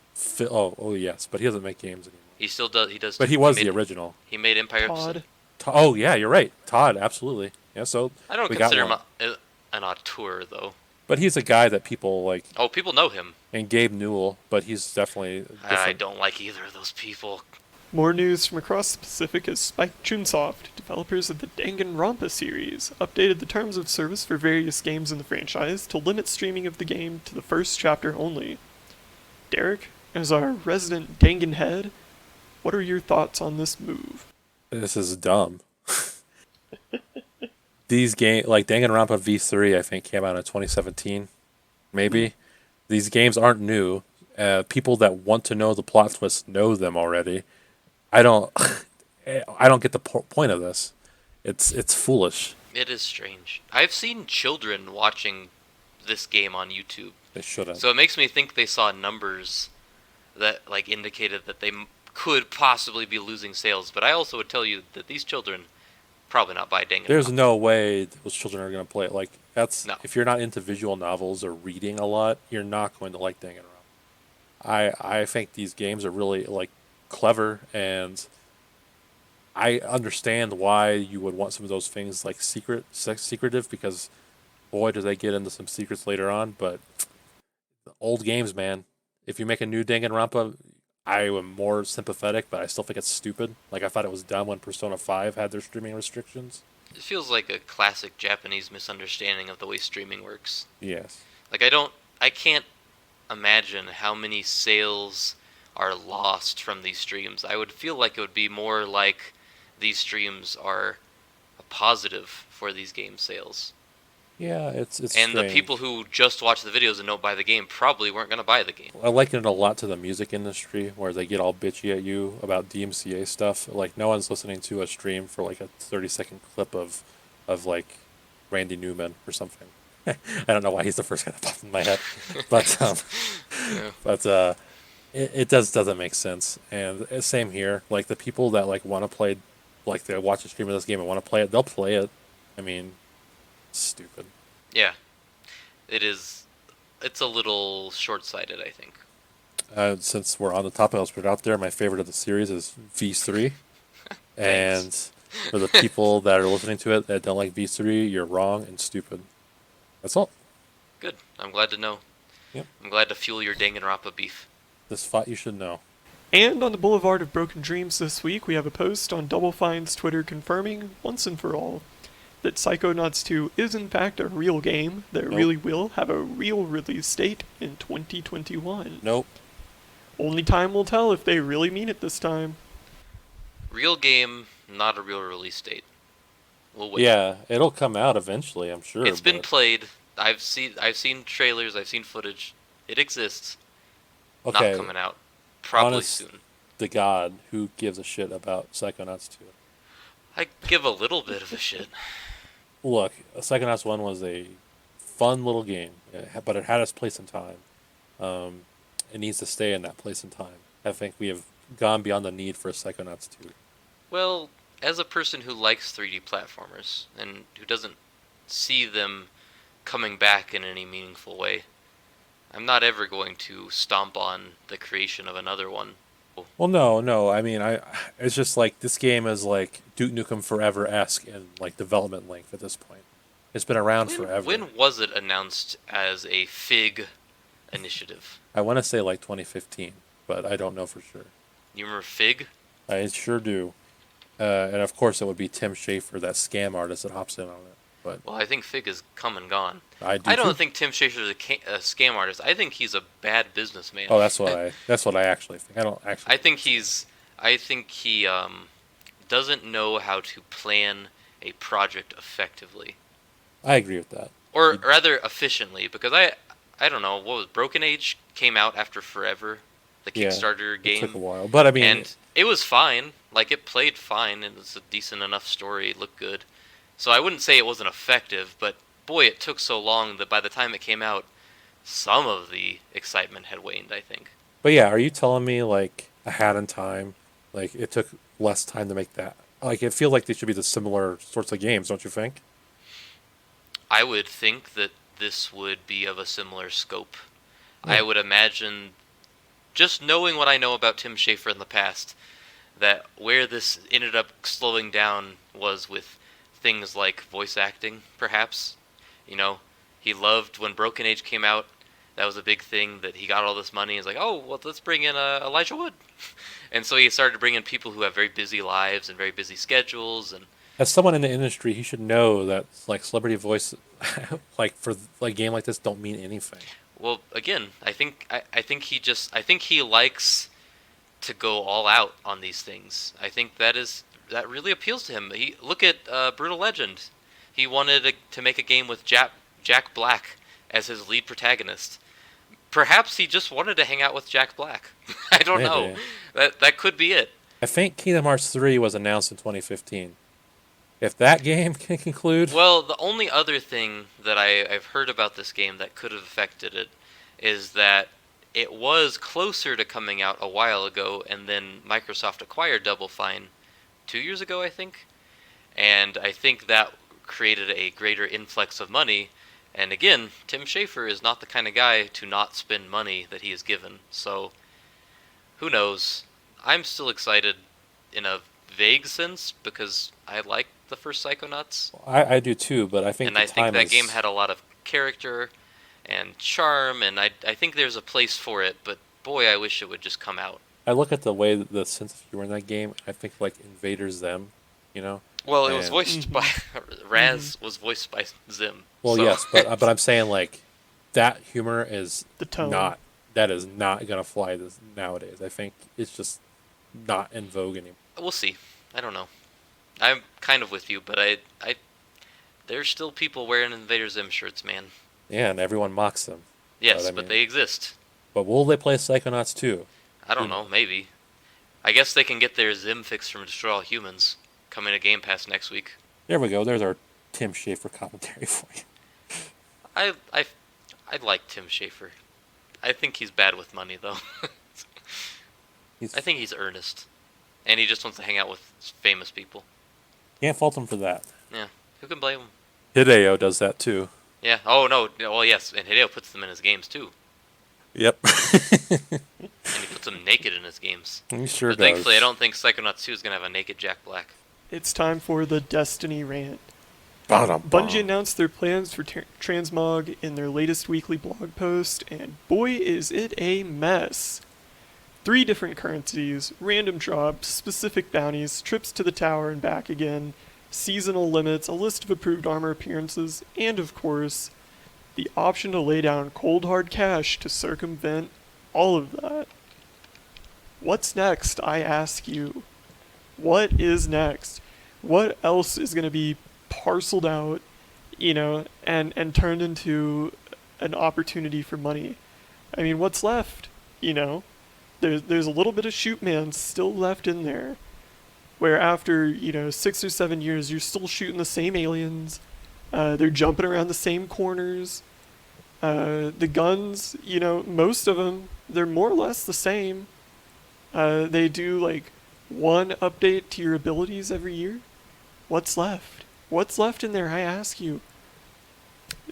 Oh yes, but he doesn't make games anymore. He still does. He does. But he was the original. He made Empire. Todd. Oh yeah, you're right. Todd, absolutely. Yeah, so I don't we got consider him one. an auteur though. But he's a guy that people like. Oh, people know him. And Gabe Newell, but he's definitely different. I don't like either of those people. More news from across the Pacific as Spike Chunsoft, developers of the Danganronpa series, updated the terms of service for various games in the franchise to limit streaming of the game to the first chapter only. Derek, as our resident Dangan head, what are your thoughts on this move? This is dumb. These games, like Danganronpa V3, I think came out in 2017, maybe. These games aren't new. People that want to know the plot twists know them already. I don't get the point of this. It's foolish. It is strange. I've seen children watching this game on YouTube. They shouldn't. So it makes me think they saw numbers that like indicated that they could possibly be losing sales. But I also would tell you that these children probably not buy Danganronpa. There's no way those children are going to play it. Like No. If you're not into visual novels or reading a lot, you're not going to like Danganronpa. I think these games are really like clever, and I understand why you would want some of those things like secretive, because boy, do they get into some secrets later on. But old games, man. If you make a new Danganronpa, I am more sympathetic, but I still think it's stupid. Like, I thought it was dumb when Persona 5 had their streaming restrictions. It feels like a classic Japanese misunderstanding of the way streaming works. Yes. Like I can't imagine how many sales are lost from these streams. I would feel like it would be more like these streams are a positive for these game sales. Yeah, it's and strange. the people who just watch the videos and don't buy the game probably weren't going to buy the game. I liken it a lot to the music industry, where they get all bitchy at you about DMCA stuff. Like, no one's listening to a stream for like a 30-second clip of like Randy Newman or something. I don't know why he's the first guy that popped in my head, but Yeah. it doesn't make sense. And same here. Like, the people that like want to play, like they watch a stream of this game and want to play it, they'll play it. I mean, stupid. Yeah. It's a little short-sighted, I think. Since we're on the topic, I'll put it out there. My favorite of the series is V3. And for the people that are listening to it that don't like V3, you're wrong and stupid. That's all. Good. I'm glad to know. Yep. I'm glad to fuel your Danganronpa beef. This thought you should know. And on the Boulevard of Broken Dreams this week, we have a post on Double Fine's Twitter confirming, once and for all, that Psychonauts 2 is in fact a real game that really will have a real release date in 2021. Nope. Only time will tell if they really mean it this time. Real game, not a real release date. We'll wait. Yeah, it'll come out eventually, I'm sure. It's been played. I've seen trailers. I've seen footage. It exists. okay. Not coming out. Probably Honest soon. to God, who gives a shit about Psychonauts 2? I give a little bit of a shit. Look, Psychonauts 1 was a fun little game, but it had its place in time. It needs to stay in that place in time. I think we have gone beyond the need for a Psychonauts 2. Well, as a person who likes 3D platformers and who doesn't see them coming back in any meaningful way, I'm not ever going to stomp on the creation of another one. Well, no. I mean, it's just like this game is like Duke Nukem Forever-esque in like development length at this point. It's been around forever. When was it announced as a FIG initiative? I want to say like 2015, but I don't know for sure. You remember FIG? I sure do. And of course, it would be Tim Schafer, that scam artist that hops in on it. But Well, I think FIG is come and gone. I don't think Tim Schafer is a scam artist. I think he's a bad businessman. Oh, that's what I actually think. I don't actually. I think he doesn't know how to plan a project effectively. I agree with that. Or rather, efficiently, because I don't know, what was Broken Age came out after forever, the Yeah, Kickstarter game. It took a while, but I mean, And it was fine. Like, it played fine, and it's a decent enough story, it looked good. So I wouldn't say it wasn't effective, but boy, it took so long that by the time it came out, some of the excitement had waned, I think. but yeah, are you telling me like A Hat in Time, like it took less time to make that? Like it feels like they should be the similar sorts of games, don't you think? I would think that this would be of a similar scope. Yeah. I would imagine, just knowing what I know about Tim Schafer in the past, that where this ended up slowing down was with things like voice acting, perhaps. You know, he loved when Broken Age came out. That was a big thing that he got all this money. He's like, oh, well, let's bring in Elijah Wood. And so he started to bring in people who have very busy lives and very busy schedules. And As someone in the industry, he should know that like celebrity voice, like for like a game like this, don't mean anything. well, again, I think he likes to go all out on these things. I think that really appeals to him. He look at Brutal Legend. He wanted to make a game with Jack Black as his lead protagonist. Perhaps he just wanted to hang out with Jack Black. I don't know. Maybe. That could be it. I think Kingdom Hearts 3 was announced in 2015. If that game can conclude, Well, the only other thing that I've heard about this game that could have affected it is that it was closer to coming out a while ago, and then Microsoft acquired Double Fine 2 years ago, I think. And I think that created a greater influx of money. And again, Tim Schafer is not the kind of guy to not spend money that he is given. So, who knows? I'm still excited in a vague sense because I like the first Psychonauts. I do too, but I think And the I think time that is, game had a lot of character and charm, and I think there's a place for it, but boy, I wish it would just come out. I look at the way that the sense of humor in that game. I think like Invader Zim, you know. Well, it was And- voiced by Raz was voiced by Zim. Well, so- yes, but I'm saying like that humor is The tone. that is not gonna fly this nowadays. I think it's just not in vogue anymore. We'll see. I don't know. I'm kind of with you, but I there's still people wearing Invader Zim shirts, man. Yeah, and everyone mocks them. Yes, I but mean- they exist. But will they play Psychonauts 2? I don't know, maybe. I guess they can get their Zim fix from Destroy All Humans coming to Game Pass next week. There we go. There's our Tim Schafer commentary for you. I like Tim Schafer. I think he's bad with money, though. He's, I think he's earnest. And he just wants to hang out with famous people. can't fault him for that. Yeah, who can blame him? Hideo does that too. Yeah, oh no, well yes, and Hideo puts them in his games too. Yep. And he puts them naked in his games. He sure But does. thankfully, I don't think Psychonauts 2 is going to have a naked Jack Black. It's time for the Destiny rant. Ba-dum-bum. Bungie announced their plans for Transmog in their latest weekly blog post, and boy is it a mess. 3 different currencies, random drops, specific bounties, trips to the tower and back again, seasonal limits, a list of approved armor appearances, and of course, the option to lay down cold hard cash to circumvent all of that. What's next, I ask you? What is next? What else is going to be parceled out, and turned into an opportunity for money? I mean, what's left? There's a little bit of Shootman still left in there, where after 6 or 7 years, you're still shooting the same aliens. They're jumping around the same corners. The guns, most of them, they're more or less the same. They do like one update to your abilities every year. What's left? What's left in there, I ask you?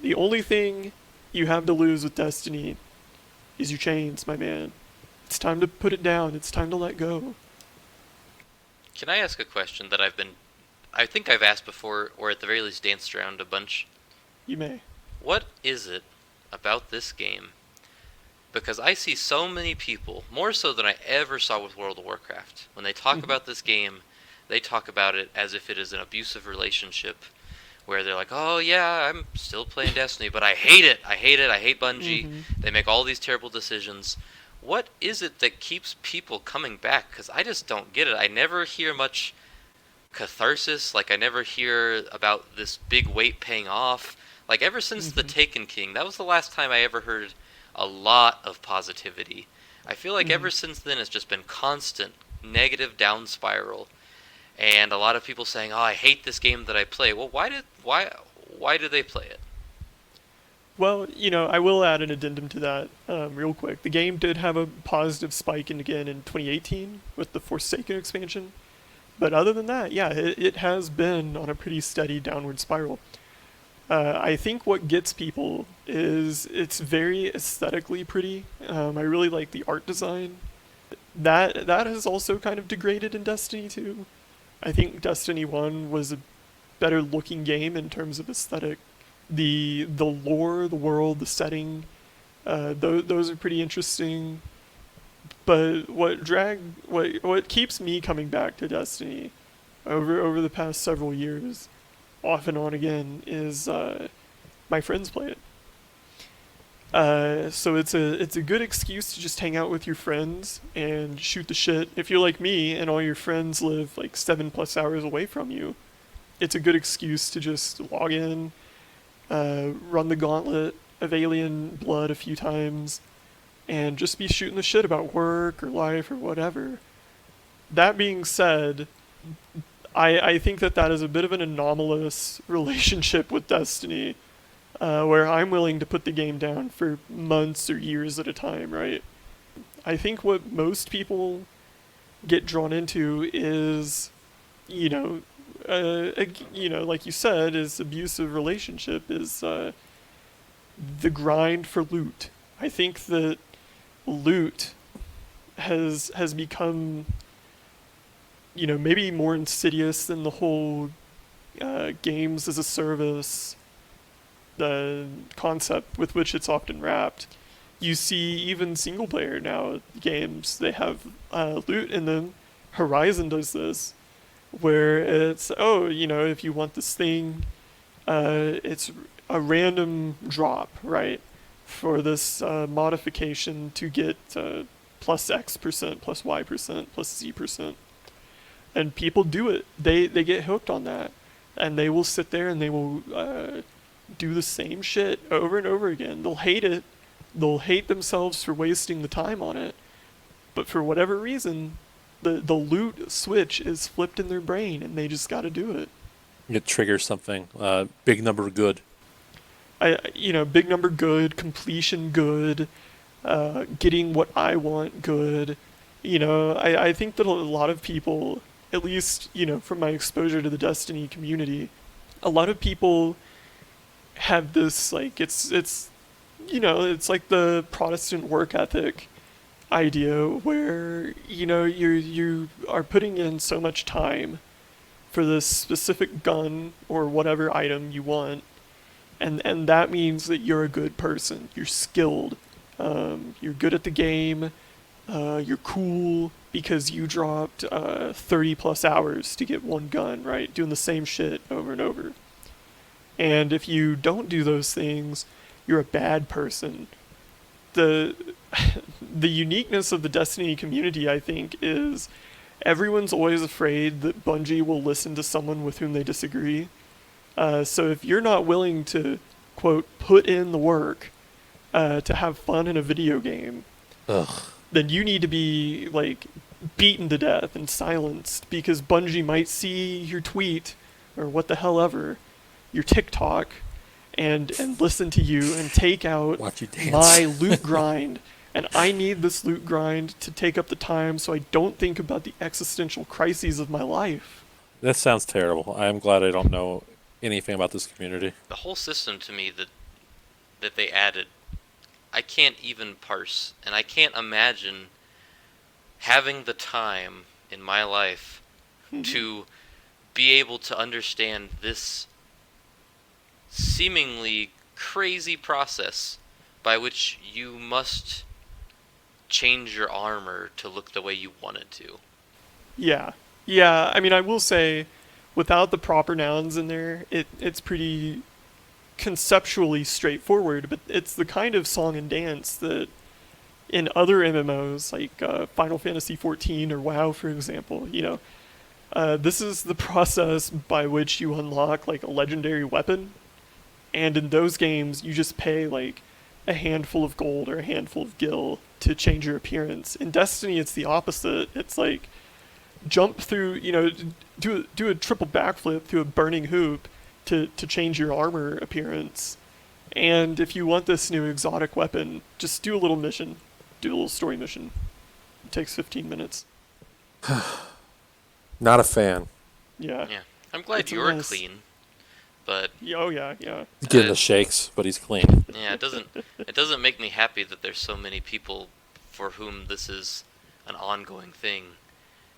The only thing you have to lose with Destiny is your chains, my man. It's time to put it down. It's time to let go. Can I ask a question that I think I've asked before, or at the very least danced around a bunch? You may. What is it about this game? Because I see so many people, more so than I ever saw with World of Warcraft, when they talk about this game, they talk about it as if it is an abusive relationship, where they're like, oh yeah, I'm still playing Destiny, but I hate it, I hate Bungie, they make all these terrible decisions. What is it that keeps people coming back? Because I just don't get it. I never hear much catharsis, like I never hear about this big weight paying off. Like, ever since the Taken King, that was the last time I ever heard a lot of positivity. I feel like ever since then it's just been constant negative down spiral, and a lot of people saying, "Oh, I hate this game that I play." Well, why do they play it? Well, I will add an addendum to that real quick. The game did have a positive spike again in 2018 with the Forsaken expansion. But other than that, yeah, it has been on a pretty steady downward spiral. I think what gets people is it's very aesthetically pretty. I really like the art design. That has also kind of degraded in Destiny 2. I think Destiny 1 was a better looking game in terms of aesthetic. The lore, the world, the setting, those are pretty interesting. But what keeps me coming back to Destiny over the past several years, off and on again, is my friends play it. So it's a good excuse to just hang out with your friends and shoot the shit. If you're like me and all your friends live like 7+ hours away from you, it's a good excuse to just log in, run the gauntlet of alien blood a few times, and just be shooting the shit about work or life or whatever. That being said, I think that is a bit of an anomalous relationship with Destiny, where I'm willing to put the game down for months or years at a time, right? I think what most people get drawn into is, like you said, is abusive relationship, is the grind for loot. I think that loot has become, maybe more insidious than the whole games as a service, the concept with which it's often wrapped. You see even single player now games, they have loot in them. Horizon does this, where it's, if you want this thing, it's a random drop, right? For this modification to get plus X%, plus Y%, plus Z%. And people do it. They get hooked on that. And they will sit there and they will do the same shit over and over again. They'll hate it. They'll hate themselves for wasting the time on it. But for whatever reason, the loot switch is flipped in their brain and they just gotta do it. It triggers something. Big number good. Big number good, completion good, getting what I want good. I think that a lot of people, at least, from my exposure to the Destiny community, a lot of people have this, like, it's like the Protestant work ethic idea where, you are putting in so much time for this specific gun or whatever item you want. And that means that you're a good person. You're skilled. You're good at the game. You're cool because you dropped 30+ hours to get one gun, right? Doing the same shit over and over. And if you don't do those things, you're a bad person. The uniqueness of the Destiny community, I think, is everyone's always afraid that Bungie will listen to someone with whom they disagree. So if you're not willing to, quote, put in the work to have fun in a video game, then you need to be, like, beaten to death and silenced because Bungie might see your tweet or what the hell ever, your TikTok, and listen to you and take out my loot grind. And I need this loot grind to take up the time so I don't think about the existential crises of my life. That sounds terrible. I'm glad I don't know anything about this community. The whole system to me that they added, I can't even parse, and I can't imagine having the time in my life to be able to understand this seemingly crazy process by which you must change your armor to look the way you want it to. Yeah. I mean, I will say, without the proper nouns in there, it's pretty conceptually straightforward, but it's the kind of song and dance that in other MMOs, like Final Fantasy XIV or WoW, for example, this is the process by which you unlock, like, a legendary weapon. And in those games, you just pay like a handful of gold or a handful of gil to change your appearance. In Destiny, it's the opposite. It's like jump through, do a triple backflip through a burning hoop to change your armor appearance. And if you want this new exotic weapon, just do a little mission. Do a little story mission. It takes 15 minutes. Not a fan. Yeah. Yeah. I'm glad It's a you're mess. clean, but Oh, yeah. He's getting the shakes, but he's clean. yeah, it doesn't make me happy that there's so many people for whom this is an ongoing thing.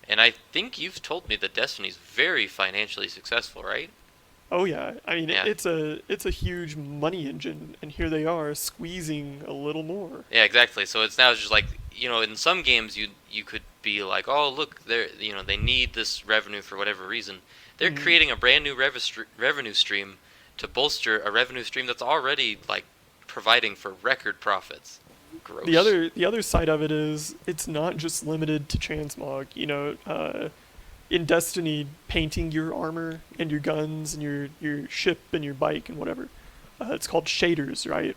And I think you've told me that Destiny's very financially successful, right? Oh, yeah. I mean, Yeah. it's a huge money engine, and here they are squeezing a little more. Yeah, exactly. So it's now just like, in some games you could be like, oh, look, they need this revenue for whatever reason. They're creating a brand new revenue stream to bolster a revenue stream that's already like providing for record profits. Gross. The other side of it is it's not just limited to transmog. In Destiny, painting your armor and your guns and your ship and your bike and whatever, it's called shaders, right?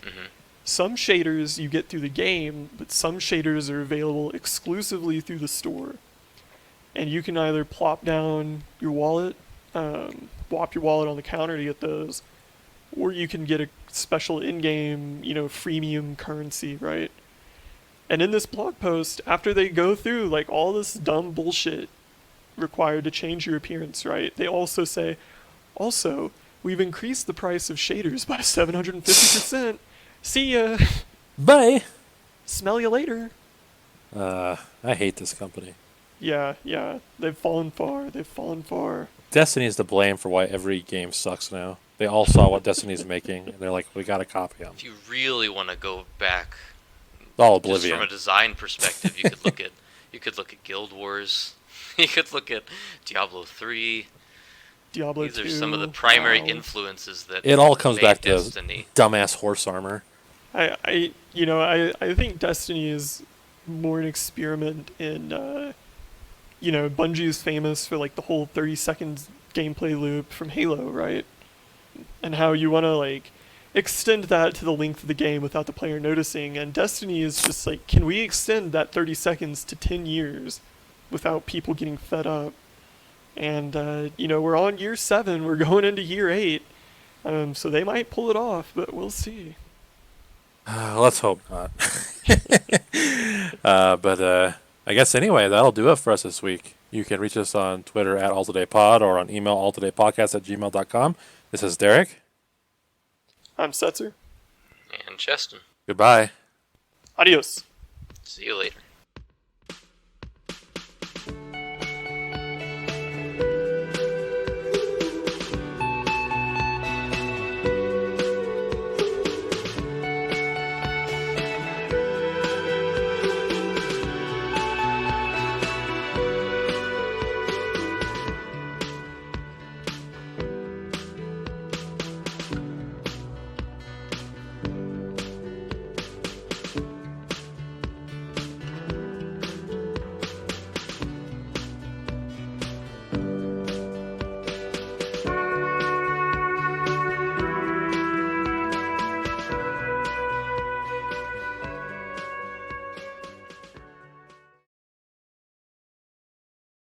Mm-hmm. Some shaders you get through the game, but some shaders are available exclusively through the store. And you can either plop down your wallet, whop your wallet on the counter to get those, or you can get a special in-game, freemium currency, right? And in this blog post, after they go through like all this dumb bullshit required to change your appearance, right? They also say, we've increased the price of shaders by 750%. See ya. Bye. Smell you later. I hate this company. Yeah. They've fallen far. Destiny's to blame for why every game sucks now. They all saw what Destiny's making, and they're like, we gotta copy them. If you really want to go back, All just Oblivion. from a design perspective, you could look at Guild Wars. You could look at Diablo 3. Diablo These 2. are some of the primary wow. influences that It all comes made back to Destiny. dumbass horse armor. I think Destiny is more an experiment in, Bungie is famous for like the whole 30 seconds gameplay loop from Halo, right? And how you want to like extend that to the length of the game without the player noticing. And Destiny is just like, can we extend that 30 seconds to 10 years without people getting fed up? And, we're on year 7, we're going into year 8. So they might pull it off, but we'll see. Let's hope not. But I guess anyway, that'll do it for us this week. You can reach us on Twitter at AllTodayPod or on email alltodaypodcast@gmail.com. This is Derek. I'm Setzer. And Cheston. Goodbye. Adios. See you later.